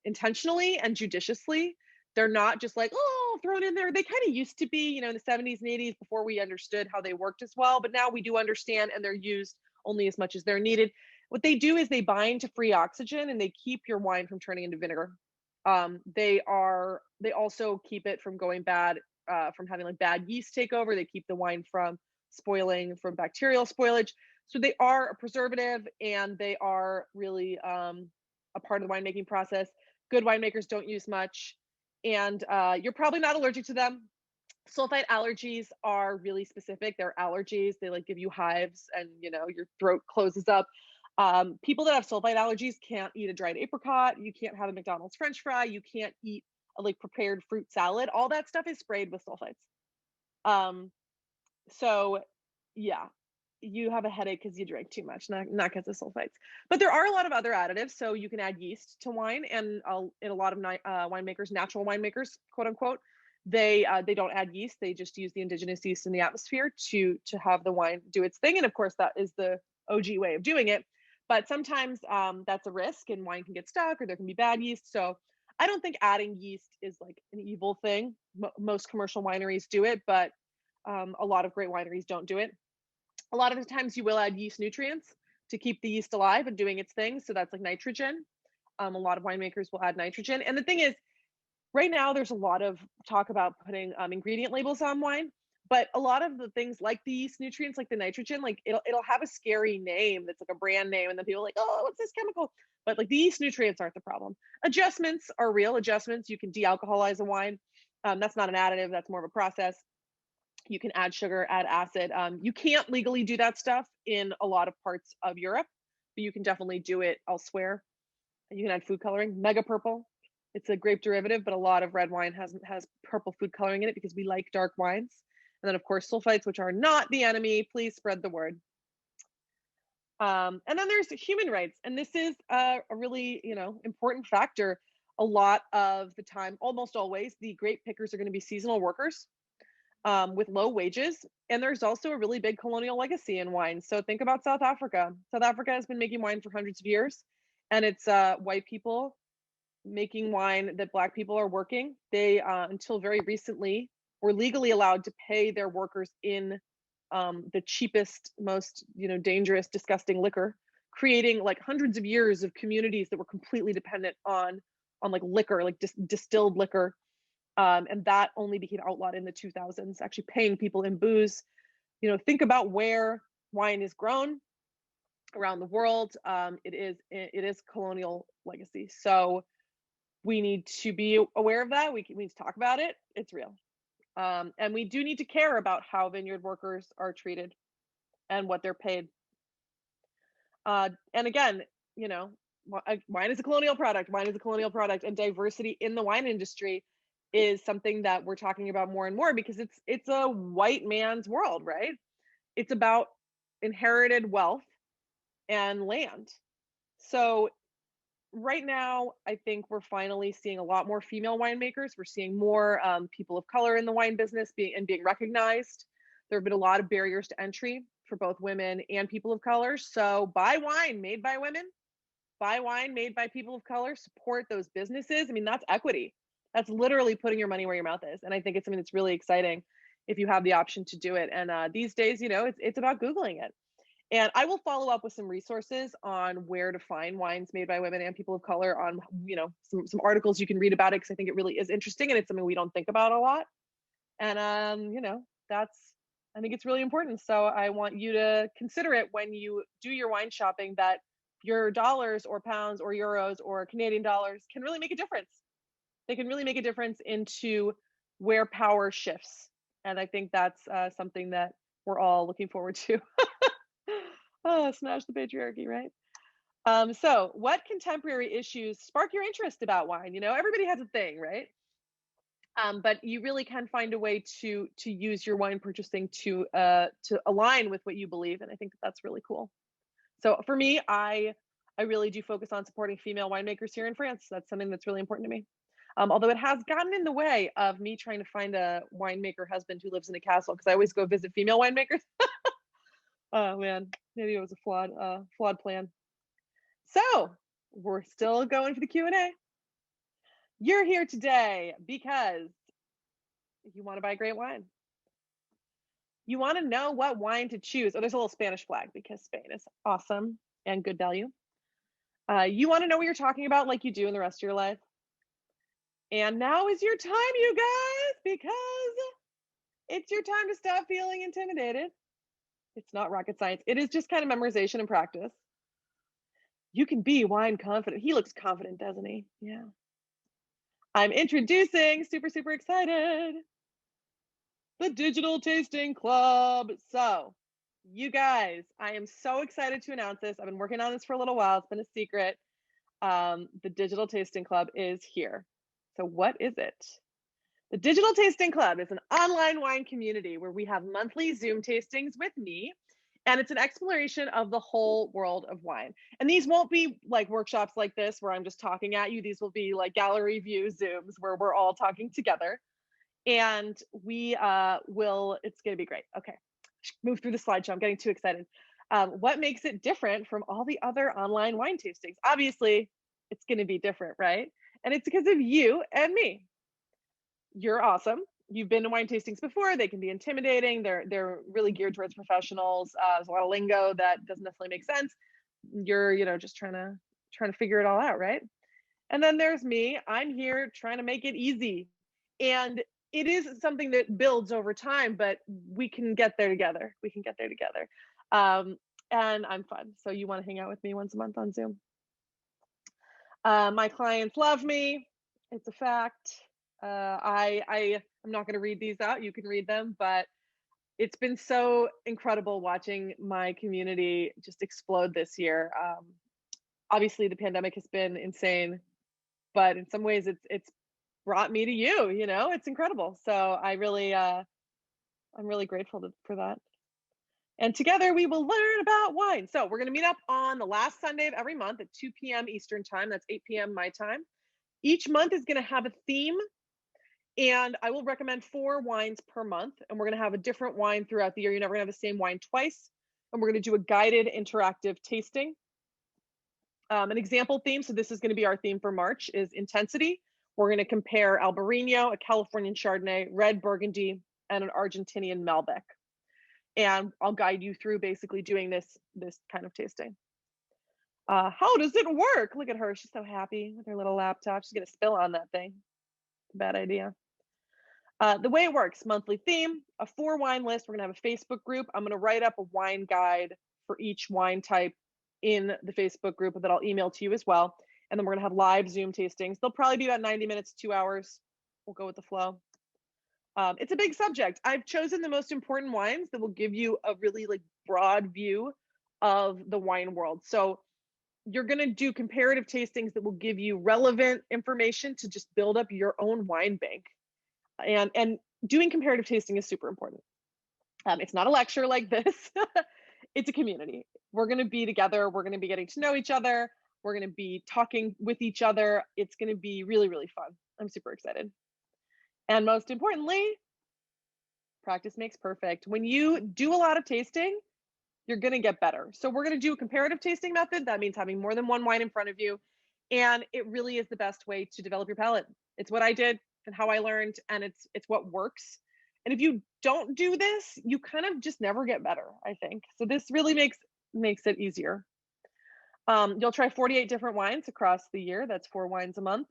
intentionally and judiciously. They're not just like, oh, thrown in there. They kind of used to be, in the 70s and 80s before we understood how they worked as well. But now we do understand, and they're used only as much as they're needed. What they do is they bind to free oxygen and they keep your wine from turning into vinegar. They also keep it from going bad, from having like bad yeast take over. They keep the wine from spoiling from bacterial spoilage. So they are a preservative, and they are really a part of the winemaking process. Good winemakers don't use much, and you're probably not allergic to them. Sulfite allergies are really specific. They're allergies. They like give you hives, and your throat closes up. People that have sulfite allergies can't eat a dried apricot. You can't have a McDonald's French fry. You can't eat a like prepared fruit salad. All that stuff is sprayed with sulfites. Um, so yeah, you have a headache because you drank too much, not because of sulfites. But there are a lot of other additives. So you can add yeast to wine, and in a lot of winemakers, natural winemakers, quote unquote, they don't add yeast. They just use the indigenous yeast in the atmosphere to have the wine do its thing. And of course, that is the OG way of doing it. But sometimes that's a risk, and wine can get stuck, or there can be bad yeast. So I don't think adding yeast is like an evil thing. Most commercial wineries do it, but a lot of great wineries don't do it. A lot of the times you will add yeast nutrients to keep the yeast alive and doing its thing. So that's like nitrogen. A lot of winemakers will add nitrogen. And the thing is, right now there's a lot of talk about putting ingredient labels on wine, but a lot of the things like the yeast nutrients, like the nitrogen, like it'll have a scary name that's like a brand name, and then people are like, oh, what's this chemical? But like the yeast nutrients aren't the problem. Adjustments are real adjustments. You can de-alcoholize a wine. That's not an additive. That's more of a process. You can add sugar, add acid. You can't legally do that stuff in a lot of parts of Europe, but you can definitely do it elsewhere. You can add food coloring, mega purple. It's a grape derivative, but a lot of red wine has purple food coloring in it because we like dark wines. And then, of course, sulfites, which are not the enemy. Please spread the word. And then there's human rights, and this is a really important factor. A lot of the time, almost always, the grape pickers are going to be seasonal workers with low wages. And there's also a really big colonial legacy in wine. So think about South Africa. South Africa has been making wine for hundreds of years, and it's white people making wine that Black people are working. They, until very recently, were legally allowed to pay their workers in the cheapest, most dangerous, disgusting liquor, creating like hundreds of years of communities that were completely dependent on like liquor, like distilled liquor. And that only became outlawed in the 2000s, actually paying people in booze. Think about where wine is grown around the world. It is colonial legacy. So we need to be aware of that. We need to talk about it. It's real. And we do need to care about how vineyard workers are treated and what they're paid. And again, wine is a colonial product. Wine is a colonial product, and diversity in the wine industry is something that we're talking about more and more because it's a white man's world, right? It's about inherited wealth and land. So right now, I think we're finally seeing a lot more female winemakers. We're seeing more people of color in the wine business being recognized. There have been a lot of barriers to entry for both women and people of color. So buy wine made by women, buy wine made by people of color, support those businesses. I mean, that's equity. That's literally putting your money where your mouth is. And I think it's something that's really exciting if you have the option to do it. And these days, it's about Googling it. And I will follow up with some resources on where to find wines made by women and people of color on, some articles you can read about it, because I think it really is interesting and it's something we don't think about a lot. And, I think it's really important. So I want you to consider it when you do your wine shopping, that your dollars or pounds or euros or Canadian dollars can really make a difference. They can really make a difference into where power shifts. And I think that's something that we're all looking forward to. Oh, smash the patriarchy, right? So what contemporary issues spark your interest about wine? You know, everybody has a thing, right? But you really can find a way to use your wine purchasing to align with what you believe, and I think that that's really cool. So for me, I really do focus on supporting female winemakers here in France. That's something that's really important to me. Although it has gotten in the way of me trying to find a winemaker husband who lives in a castle because I always go visit female winemakers. Oh man, maybe it was a flawed plan. So we're still going for the Q&A. You're here today because you want to buy great wine. You want to know what wine to choose. Oh, there's a little Spanish flag because Spain is awesome and good value. You want to know what you're talking about like you do in the rest of your life. And now is your time, you guys, because it's your time to stop feeling intimidated. It's not rocket science. It is just kind of memorization and practice. You can be wine confident. He looks confident, doesn't he? Yeah. I'm introducing, super, super excited, the Digital Tasting Club. So, you guys, I am so excited to announce this. I've been working on this for a little while. It's been a secret. The Digital Tasting Club is here. So, what is it? The Digital Tasting Club is an online wine community where we have monthly Zoom tastings with me, and it's an exploration of the whole world of wine. And these won't be like workshops like this where I'm just talking at you. These will be like gallery view Zooms where we're all talking together. And we will, it's going to be great. Okay, move through the slideshow. I'm getting too excited. What makes it different from all the other online wine tastings? Obviously, it's going to be different, right? And it's because of you and me. You're awesome. You've been to wine tastings before. They can be intimidating. They're really geared towards professionals. There's a lot of lingo that doesn't necessarily make sense. You're, just trying to figure it all out, right? And then there's me. I'm here trying to make it easy. And it is something that builds over time, but we can get there together. We can get there together. And I'm fun. So you want to hang out with me once a month on Zoom. My clients love me. It's a fact. I'm not going to read these out. You can read them, but it's been so incredible watching my community just explode this year. Obviously, the pandemic has been insane, but in some ways, it's brought me to you. It's incredible. So I'm really grateful for that. And together we will learn about wine. So we're going to meet up on the last Sunday of every month at 2 p.m. Eastern time. That's 8 p.m. my time. Each month is going to have a theme, and I will recommend 4 wines per month. And we're going to have a different wine throughout the year. You're never going to have the same wine twice. And we're going to do a guided interactive tasting. An example theme, so this is going to be our theme for March, is intensity. We're going to compare Albarino, a Californian Chardonnay, red Burgundy, and an Argentinian Malbec. And I'll guide you through basically doing this kind of tasting. How does it work? Look at her. She's so happy with her little laptop. She's going to spill on that thing. Bad idea. The way it works, monthly theme, a 4 wine list. We're going to have a Facebook group. I'm going to write up a wine guide for each wine type in the Facebook group that I'll email to you as well. And then we're going to have live Zoom tastings. They'll probably be about 90 minutes, 2 hours. We'll go with the flow. It's a big subject. I've chosen the most important wines that will give you a really broad view of the wine world. So you're going to do comparative tastings that will give you relevant information to just build up your own wine bank. And doing comparative tasting is super important. It's not a lecture like this. It's a community. We're going to be together. We're going to be getting to know each other. We're going to be talking with each other. It's going to be really, really fun. I'm super excited. And most importantly, practice makes perfect. When you do a lot of tasting, you're going to get better. So we're going to do a comparative tasting method. That means having more than one wine in front of you. And it really is the best way to develop your palate. It's what I did and how I learned, and it's what works. And if you don't do this, you kind of just never get better, I think. So this really makes it easier. You'll try 48 different wines across the year. That's 4 wines a month.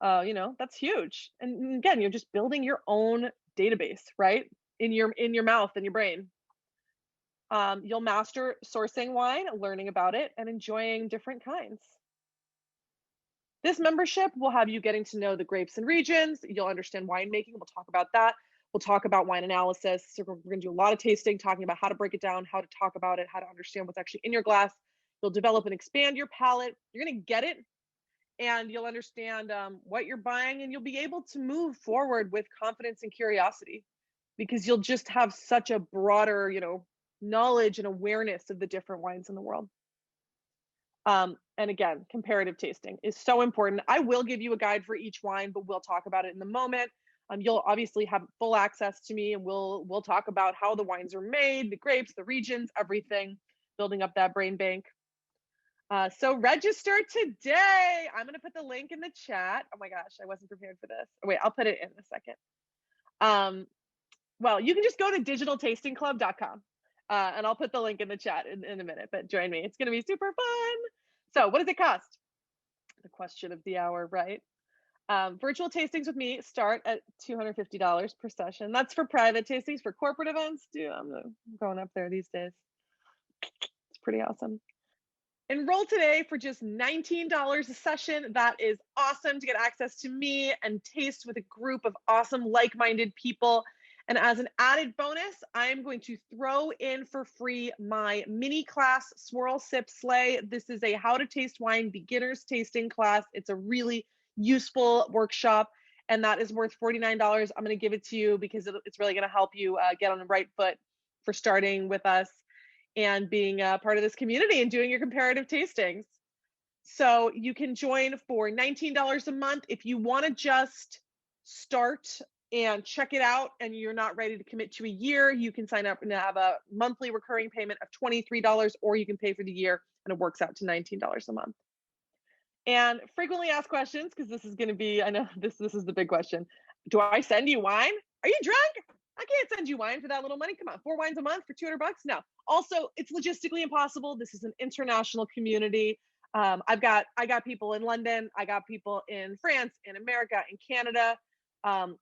That's huge. And again, you're just building your own database, right? In your mouth and your brain. You'll master sourcing wine, learning about it, and enjoying different kinds. This membership will have you getting to know the grapes and regions. You'll understand winemaking. We'll talk about that. We'll talk about wine analysis. So we're going to do a lot of tasting, talking about how to break it down, how to talk about it, how to understand what's actually in your glass. You'll develop and expand your palate. You're going to get it, and you'll understand what you're buying, and you'll be able to move forward with confidence and curiosity, because you'll just have such a broader, knowledge and awareness of the different wines in the world. And again, comparative tasting is so important. I will give you a guide for each wine, but we'll talk about it in the moment. You'll obviously have full access to me, and we'll talk about how the wines are made, the grapes, the regions, everything, building up that brain bank. So register today. I'm going to put the link in the chat. Oh my gosh, I wasn't prepared for this. Oh, wait, I'll put it in a second. Well, you can just go to digitaltastingclub.com, and I'll put the link in the chat in a minute, but join me. It's going to be super fun. So what does it cost? The question of the hour, right? Virtual tastings with me start at $250 per session. That's for private tastings. For corporate events, dude, I'm going up there these days. It's pretty awesome. Enroll today for just $19 a session. That is awesome to get access to me and taste with a group of awesome, like-minded people. And as an added bonus, I'm going to throw in for free my mini class, Swirl, Sip, Slay. This is a how to taste wine beginners tasting class. It's a really useful workshop, and that is worth $49. I'm going to give it to you because it's really going to help you get on the right foot for starting with us and being a part of this community and doing your comparative tastings. So you can join for $19 a month. If you want to just start and check it out and you're not ready to commit to a year, you can sign up and have a monthly recurring payment of $23, or you can pay for the year and it works out to $19 a month. And frequently asked questions, because this is going to be, I know this is the big question. Do I send you wine? Are you drunk? I can't send you wine for that little money. Come on, 4 wines a month for $200? No. Also, it's logistically impossible. This is an international community. I got people in London. I got people in France, in America, in Canada.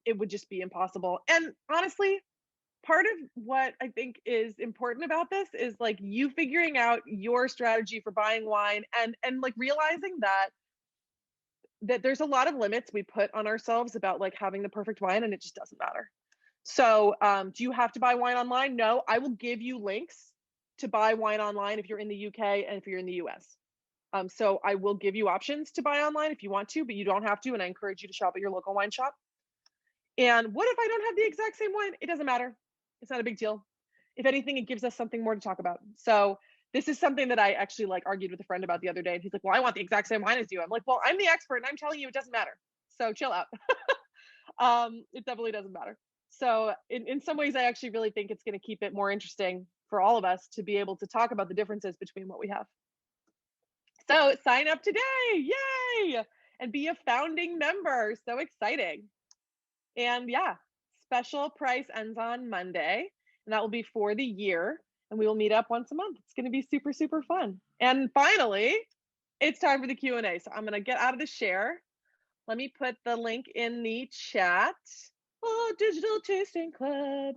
It would just be impossible. And honestly, part of what I think is important about this is like you figuring out your strategy for buying wine, and like realizing that there's a lot of limits we put on ourselves about like having the perfect wine, and it just doesn't matter. So do you have to buy wine online? No, I will give you links to buy wine online if you're in the UK and if you're in the US. So I will give you options to buy online if you want to, but you don't have to. And I encourage you to shop at your local wine shop. And what if I don't have the exact same wine? It doesn't matter. It's not a big deal. If anything, it gives us something more to talk about. So this is something that I actually like argued with a friend about the other day. And he's like, well, I want the exact same wine as you. I'm like, well, I'm the expert and I'm telling you it doesn't matter. So chill out. It definitely doesn't matter. So in some ways, I actually really think it's going to keep it more interesting for all of us to be able to talk about the differences between what we have. So sign up today, yay! And be a founding member, so exciting. And yeah, special price ends on Monday, and that will be for the year, and we will meet up once a month. It's going to be super, super fun. And finally, it's time for the Q&A. So I'm going to get out of the share. Let me put the link in the chat. Oh, Digital Tasting Club.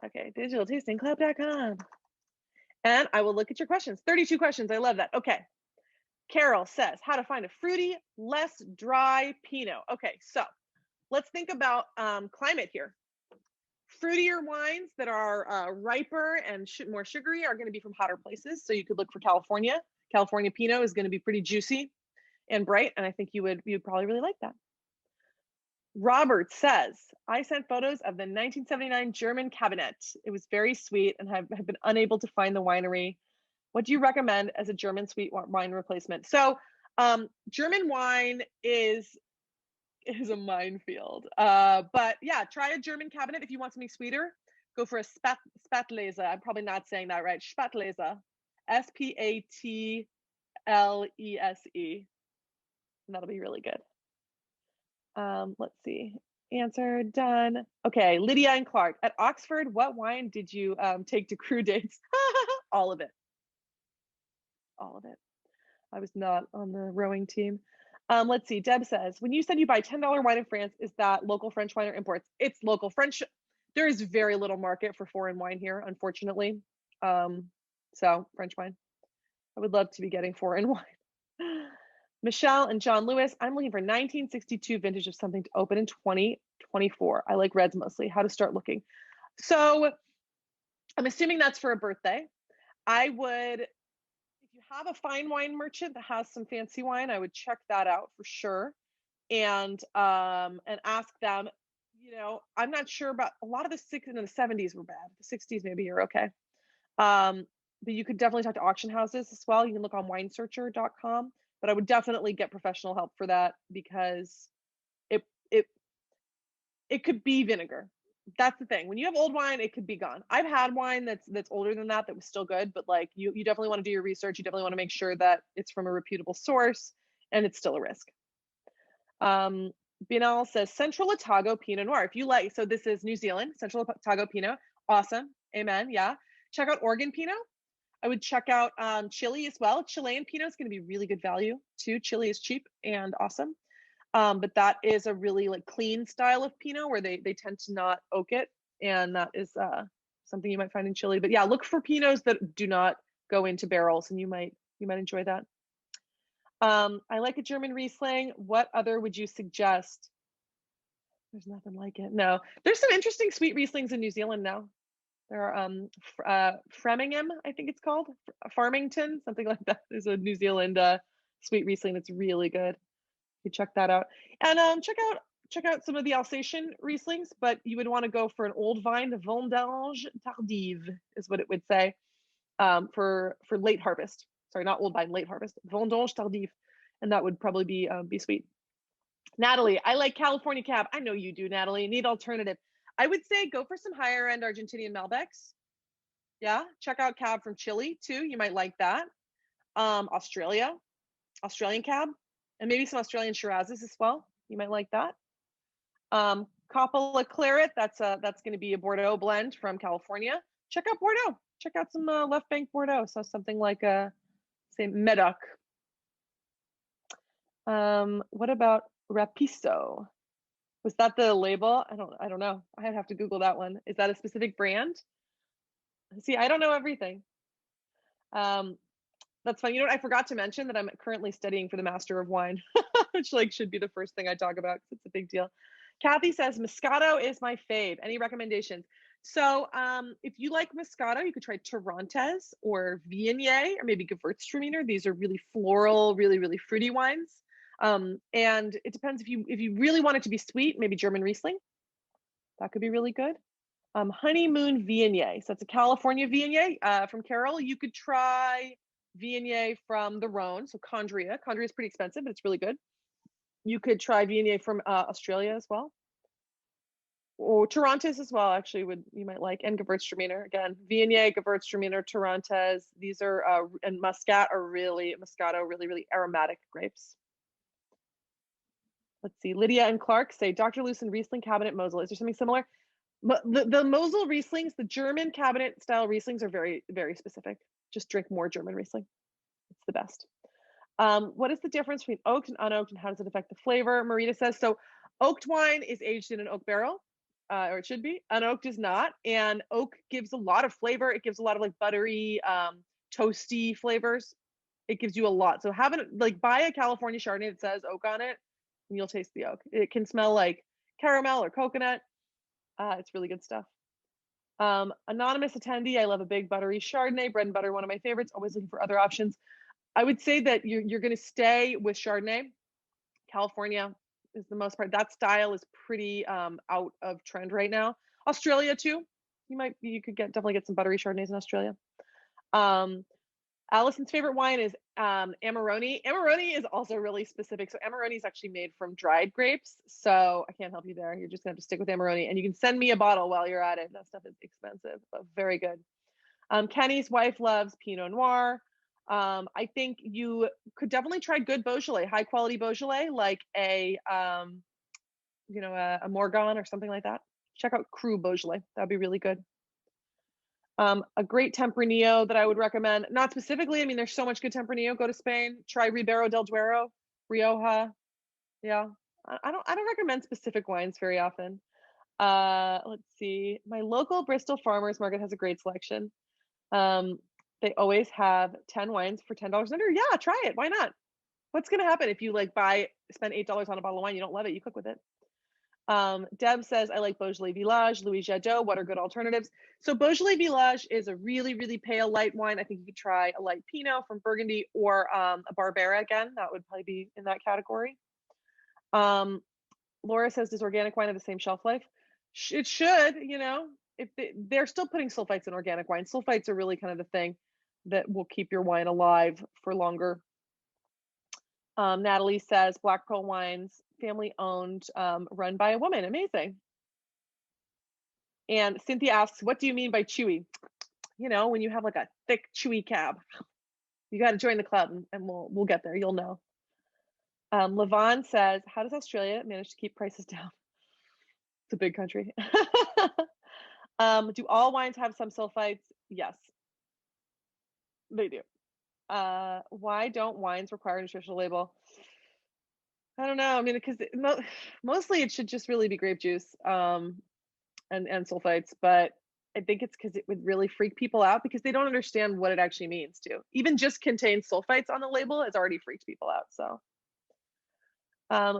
Okay, digitaltastingclub.com. And I will look at your questions. 32 questions. I love that. Okay. Carol says, how to find a fruity, less dry Pinot. Okay, so let's think about climate here. Fruitier wines that are riper and more sugary are going to be from hotter places. So you could look for California. California Pinot is going to be pretty juicy and bright, and I think you'd probably really like that. Robert says, I sent photos of the 1979 German Cabernet. It was very sweet and have been unable to find the winery. What do you recommend as a German sweet wine replacement? So German wine is a minefield. But yeah, try a German Cabernet if you want something sweeter. Go for a Spätlese. I'm probably not saying that right. Spätlese. Spatlese. And that'll be really good. Let's see. Answer done. Okay, Lydia and Clark. At Oxford, what wine did you take to crew dates? All of it. All of it. I was not on the rowing team. Let's see. Deb says, when you said you buy $10 wine in France, is that local French wine or imports? It's local French. There is very little market for foreign wine here, unfortunately. So French wine. I would love to be getting foreign wine. Michelle and John Lewis, I'm looking for 1962 vintage of something to open in 2020. 24. I like reds mostly. How to start looking. So I'm assuming that's for a birthday. I would, if you have a fine wine merchant that has some fancy wine, I would check that out for sure, and ask them. I'm not sure about a lot of the six and the 70s were bad. The 60s maybe you're okay. Um, but you could definitely talk to auction houses as well. You can look on winesearcher.com, but I would definitely get professional help for that because it it it could be vinegar. That's the thing. When you have old wine, it could be gone. I've had wine that's older than that was still good, but like you definitely want to do your research. You definitely want to make sure that it's from a reputable source and it's still a risk. Um, Binal says Central Otago Pinot Noir. If you like, so this is New Zealand, Central Otago Pinot. Awesome. Amen. Yeah. Check out Oregon Pinot. I would check out Chile as well. Chilean Pinot is going to be really good value too. Chile is cheap and awesome. But that is a really like clean style of Pinot where they tend to not oak it. And that is something you might find in Chile. But yeah, look for Pinots that do not go into barrels and you might enjoy that. I like a German Riesling. What other would you suggest? There's nothing like it. No, there's some interesting sweet Rieslings in New Zealand now. There are Framingham, I think it's called, Farmington, something like that. There's a New Zealand sweet Riesling that's really good. You check that out, and check out some of the Alsatian Rieslings. But you would want to go for an old vine. The Vendange Tardive is what it would say for late harvest. Sorry, not old vine, late harvest. Vendange Tardive, and that would probably be sweet. Natalie, I like California Cab. I know you do, Natalie. Need alternative. I would say go for some higher end Argentinian Malbecs. Yeah, check out Cab from Chile too. You might like that. Australian Cab, and maybe some Australian Shirazes as well. You might like that. Coppola Claret, that's going to be a Bordeaux blend from California. Check out Bordeaux. Check out some left bank Bordeaux. So something like say Medoc. What about Rapisto? Was that the label? I don't know. I'd have to Google that one. Is that a specific brand? See, I don't know everything. That's fine. You know what? I forgot to mention that I'm currently studying for the Master of Wine, which like should be the first thing I talk about because it's a big deal. Kathy says Moscato is my fave. Any recommendations? So if you like Moscato, you could try Torrontés or Viognier or maybe Gewürztraminer. These are really floral, really, really fruity wines. And it depends if you really want it to be sweet, maybe German Riesling. That could be really good. Honeymoon Viognier. So it's a California Viognier from Carol. You could try Viognier from the Rhone, so Condria. Condria is pretty expensive, but it's really good. You could try Viognier from Australia as well. Or Torrontés as well, actually, you might like. And Gewürztraminer. Again, Viognier, Gewürztraminer, Torrontés. These are, and Muscat are Moscato, really, really aromatic grapes. Let's see. Lydia and Clark say, Dr. Lucen Riesling Cabinet Mosel. Is there something similar? The Mosel Rieslings, the German cabinet style Rieslings are very, very specific. Just drink more German Riesling. It's the best. What is the difference between oaked and unoaked and how does it affect the flavor? Marita says, so oaked wine is aged in an oak barrel, or it should be. Unoaked is not. And oak gives a lot of flavor. It gives a lot of like buttery, toasty flavors. It gives you a lot. So buy a California Chardonnay that says oak on it and you'll taste the oak. It can smell like caramel or coconut. It's really good stuff. Anonymous attendee, I love a big buttery Chardonnay. Bread and butter, one of my favorites. Always looking for other options. I would say that you're going to stay with Chardonnay. California is the most part. That style is pretty out of trend right now. Australia too. You could definitely get some buttery Chardonnays in Australia. Allison's favorite wine is Amarone. Amarone is also really specific. So Amarone is actually made from dried grapes. So I can't help you there. You're just gonna have to stick with Amarone, and you can send me a bottle while you're at it. That stuff is expensive, but very good. Kenny's wife loves Pinot Noir. I think you could definitely try good Beaujolais, high quality Beaujolais, like a Morgon or something like that. Check out Cru Beaujolais. That'd be really good. A great Tempranillo that I would recommend, not specifically. I mean, there's so much good Tempranillo. Go to Spain, try Ribera del Duero, Rioja. Yeah, I don't recommend specific wines very often. Let's see. My local Bristol Farmers Market has a great selection. They always have 10 wines for $10 under. Yeah, try it. Why not? What's gonna happen if you spend $8 on a bottle of wine? You don't love it. You cook with it. Deb says, I like Beaujolais Village, Louis Jadot. What are good alternatives? So Beaujolais Village is a really, really pale light wine. I think you could try a light Pinot from Burgundy or a Barbera again. That would probably be in that category. Laura says, does organic wine have the same shelf life? It should, if they're still putting sulfites in organic wine. Sulfites are really kind of the thing that will keep your wine alive for longer. Natalie says, Black Pearl Wines, family owned, run by a woman. Amazing. And Cynthia asks, what do you mean by chewy? When you have like a thick, chewy cab, you got to join the club and we'll get there. You'll know. Levon says, how does Australia manage to keep prices down? It's a big country. Do all wines have some sulfites? Yes, they do. Why don't wines require a nutritional label? I don't know. I mean, because mostly it should just really be grape juice and sulfites, but I think it's because it would really freak people out because they don't understand what it actually means to. Even just contains sulfites on the label has already freaked people out. So,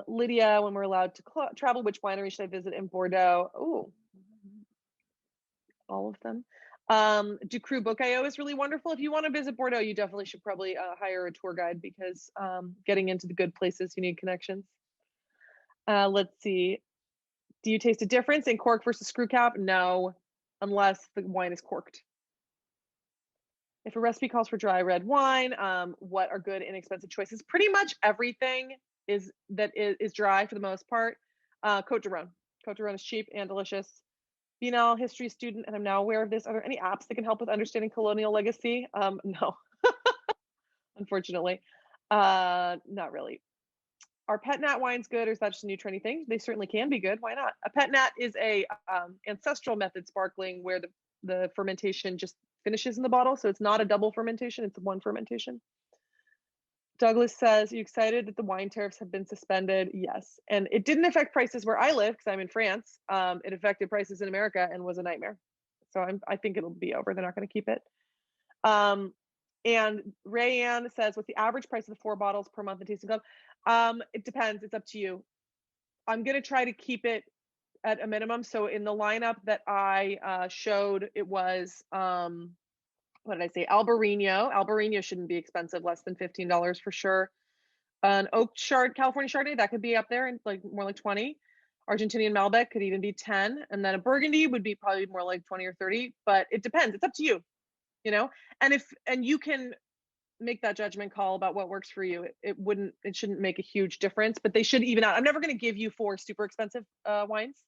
Lydia, when we're allowed to travel, which winery should I visit in Bordeaux? Oh, all of them. Ducru Bocayo is really wonderful. If you want to visit Bordeaux, you definitely should probably hire a tour guide because getting into the good places, you need connections. Let's see. Do you taste a difference in cork versus screw cap? No, unless the wine is corked. If a recipe calls for dry red wine, what are good inexpensive choices? Pretty much everything is dry for the most part. Cote de Rhone. Cote de Rhone is cheap and delicious. Female history student, and I'm now aware of this. Are there any apps that can help with understanding colonial legacy? No, unfortunately, not really. Are pet nat wines good, or is that just a new trendy thing? They certainly can be good. Why not? A pet nat is a ancestral method sparkling where the fermentation just finishes in the bottle, so it's not a double fermentation; it's one fermentation. Douglas says, are you excited that the wine tariffs have been suspended? Yes. And it didn't affect prices where I live because I'm in France. It affected prices in America and was a nightmare. So I think it'll be over. They're not going to keep it. And Rayanne says, what's the average price of the 4 bottles per month in Tasting Club? It depends. It's up to you. I'm going to try to keep it at a minimum. So in the lineup that I showed, it was what did I say? Albarino. Albarino shouldn't be expensive, less than $15 for sure. An California Chardonnay, that could be up there and like more like 20. Argentinian Malbec could even be 10. And then a Burgundy would be probably more like 20 or 30, but it depends. It's up to you, and you can make that judgment call about what works for you. It shouldn't make a huge difference, but they should even out. I'm never going to give you 4 super expensive wines.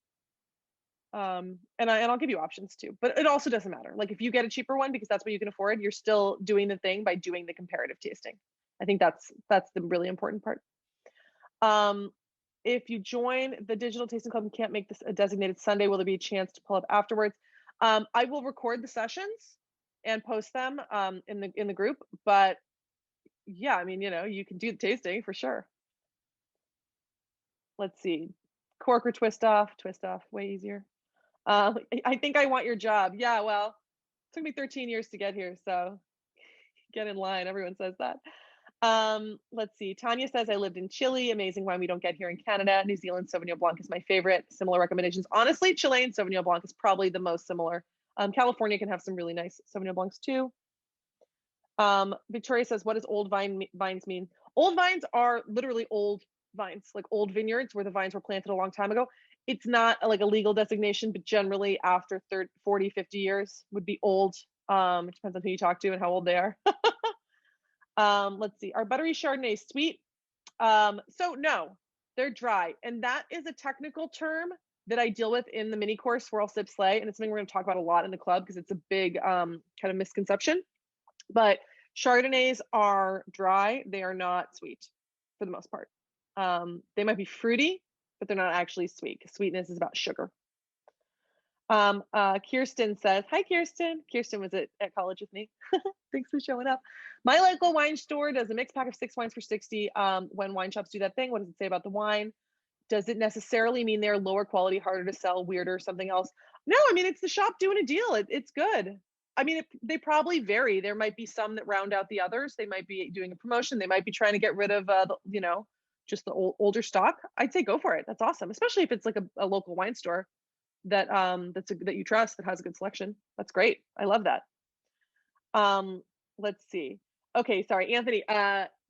And I'll give you options too, but it also doesn't matter. Like if you get a cheaper one because that's what you can afford, you're still doing the thing by doing the comparative tasting. I think that's the really important part. If you join the digital tasting club and can't make this a designated Sunday, will there be a chance to pull up afterwards? I will record the sessions and post them in the group, but yeah, I mean, you can do the tasting for sure. Let's see. Cork or twist off, way easier. I think I want your job. Yeah, well, it took me 13 years to get here, so get in line. Everyone says that. Let's see. Tanya says, I lived in Chile. Amazing wine we don't get here in Canada. New Zealand Sauvignon Blanc is my favorite. Similar recommendations. Honestly, Chilean Sauvignon Blanc is probably the most similar. California can have some really nice Sauvignon Blancs too. Victoria says, what does old vines mean? Old vines are literally old vines, like old vineyards where the vines were planted a long time ago. It's not like a legal designation, but generally after 30, 40, 50 years would be old. It depends on who you talk to and how old they are. Let's see. Are buttery Chardonnays sweet? So no, they're dry. And that is a technical term that I deal with in the mini course Swirl Sip Slay. And it's something we're going to talk about a lot in the club because it's a big kind of misconception. But Chardonnays are dry. They are not sweet for the most part. They might be fruity, but they're not actually sweet. Sweetness is about sugar. Kirsten says, hi, Kirsten. Kirsten was at college with me. Thanks for showing up. My local wine store does a mixed pack of 6 wines for 60. When wine shops do that thing, what does it say about the wine? Does it necessarily mean they're lower quality, harder to sell, weirder, something else? No, I mean, it's the shop doing a deal. It's good. I mean, they probably vary. There might be some that round out the others. They might be doing a promotion. They might be trying to get rid of, just the older stock, I'd say go for it. That's awesome, especially if it's like a local wine store that that you trust that has a good selection. That's great. I love that. Let's see. Okay, sorry, Anthony.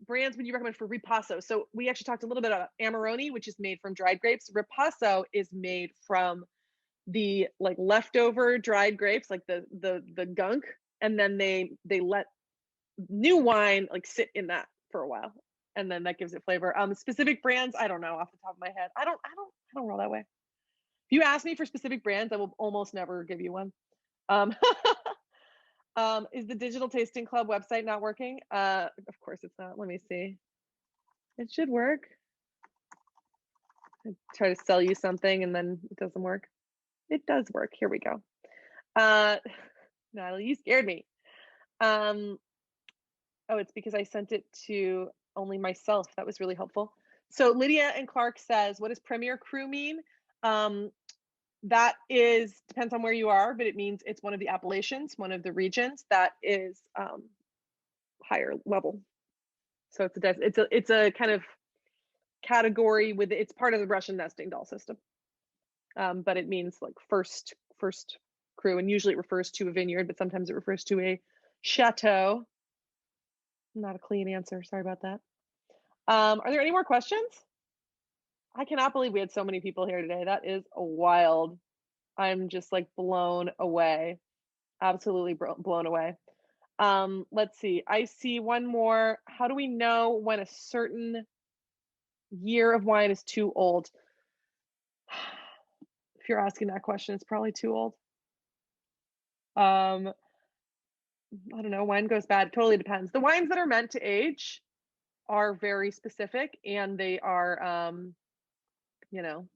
Brands would you recommend for Ripasso? So we actually talked a little bit about Amarone, which is made from dried grapes. Ripasso is made from the like leftover dried grapes, like the gunk, and then they let new wine like sit in that for a while, and then that gives it flavor. Specific brands, I don't know off the top of my head. I don't roll that way. If you ask me for specific brands, I will almost never give you one. Um, is the Digital Tasting Club website not working? Of course it's not. Let me see. It should work. I try to sell you something and then it doesn't work. It does work. Here we go. Natalie, you scared me. Oh, it's because I sent it to only myself. That was really helpful. So Lydia and Clark says, what does Premier Cru mean? That is, depends on where you are, but it means it's one of the appellations, one of the regions that is higher level. So it's a kind of category with, it's part of the Russian nesting doll system. But it means like first cru, and usually it refers to a vineyard, but sometimes it refers to a chateau. Not a clean answer. Sorry about that. Are there any more questions? I cannot believe we had so many people here today. That is wild. I'm just like blown away. Absolutely blown away. Let's see. I see one more. How do we know when a certain year of wine is too old? If you're asking that question, it's probably too old. I don't know. Wine goes bad. It totally depends. The wines that are meant to age are very specific, and they are, you know,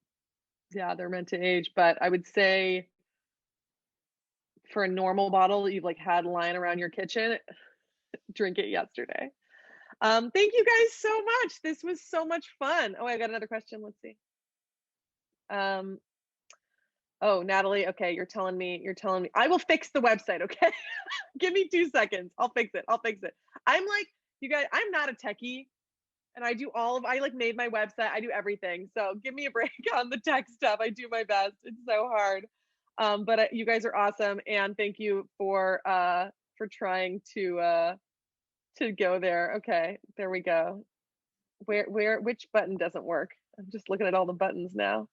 yeah, they're meant to age. But I would say for a normal bottle that you've like had lying around your kitchen, drink it yesterday. Thank you guys so much. This was so much fun. Oh, I got another question. Let's see. Oh, Natalie, okay, you're telling me. I will fix the website, okay? Give me 2 seconds. I'll fix it. I'm like, you guys, I'm not a techie, and I like made my website. I do everything. So give me a break on the tech stuff. I do my best. It's so hard. But you guys are awesome, and thank you for trying to go there. Okay, there we go. Which button doesn't work? I'm just looking at all the buttons now.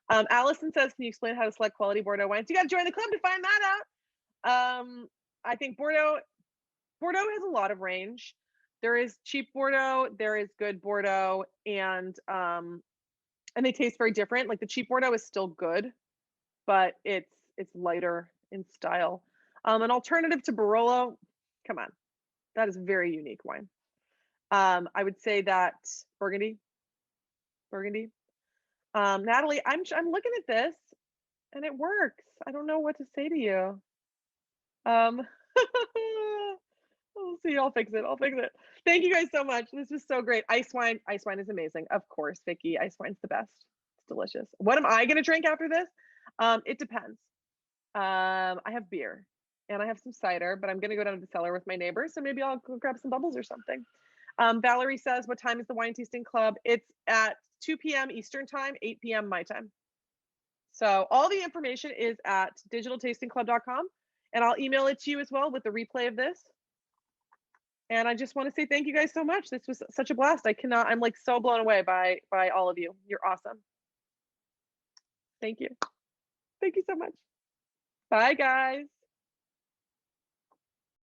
Allison says, can you explain how to select quality Bordeaux wines? You got to join the club to find that out. I think Bordeaux has a lot of range. There is cheap Bordeaux, there is good Bordeaux, and they taste very different. Like the cheap Bordeaux is still good, but it's lighter in style. An alternative to Barolo, come on, that is a very unique wine. I would say that Burgundy. Natalie, I'm looking at this and it works. I don't know what to say to you. We'll see. I'll fix it. Thank you guys so much. This was so great. Ice wine is amazing. Of course, Vicky. Ice wine's the best. It's delicious. What am I gonna drink after this? It depends. I have beer and I have some cider, but I'm gonna go down to the cellar with my neighbors, so maybe I'll go grab some bubbles or something. Valerie says, what time is the wine tasting club? It's at 2 p.m. Eastern time, 8 p.m. my time. So all the information is at digitaltastingclub.com, and I'll email it to you as well with the replay of this. And I just want to say thank you guys so much. This was such a blast. I'm like so blown away by all of you. You're awesome. Thank you. Thank you so much. Bye guys.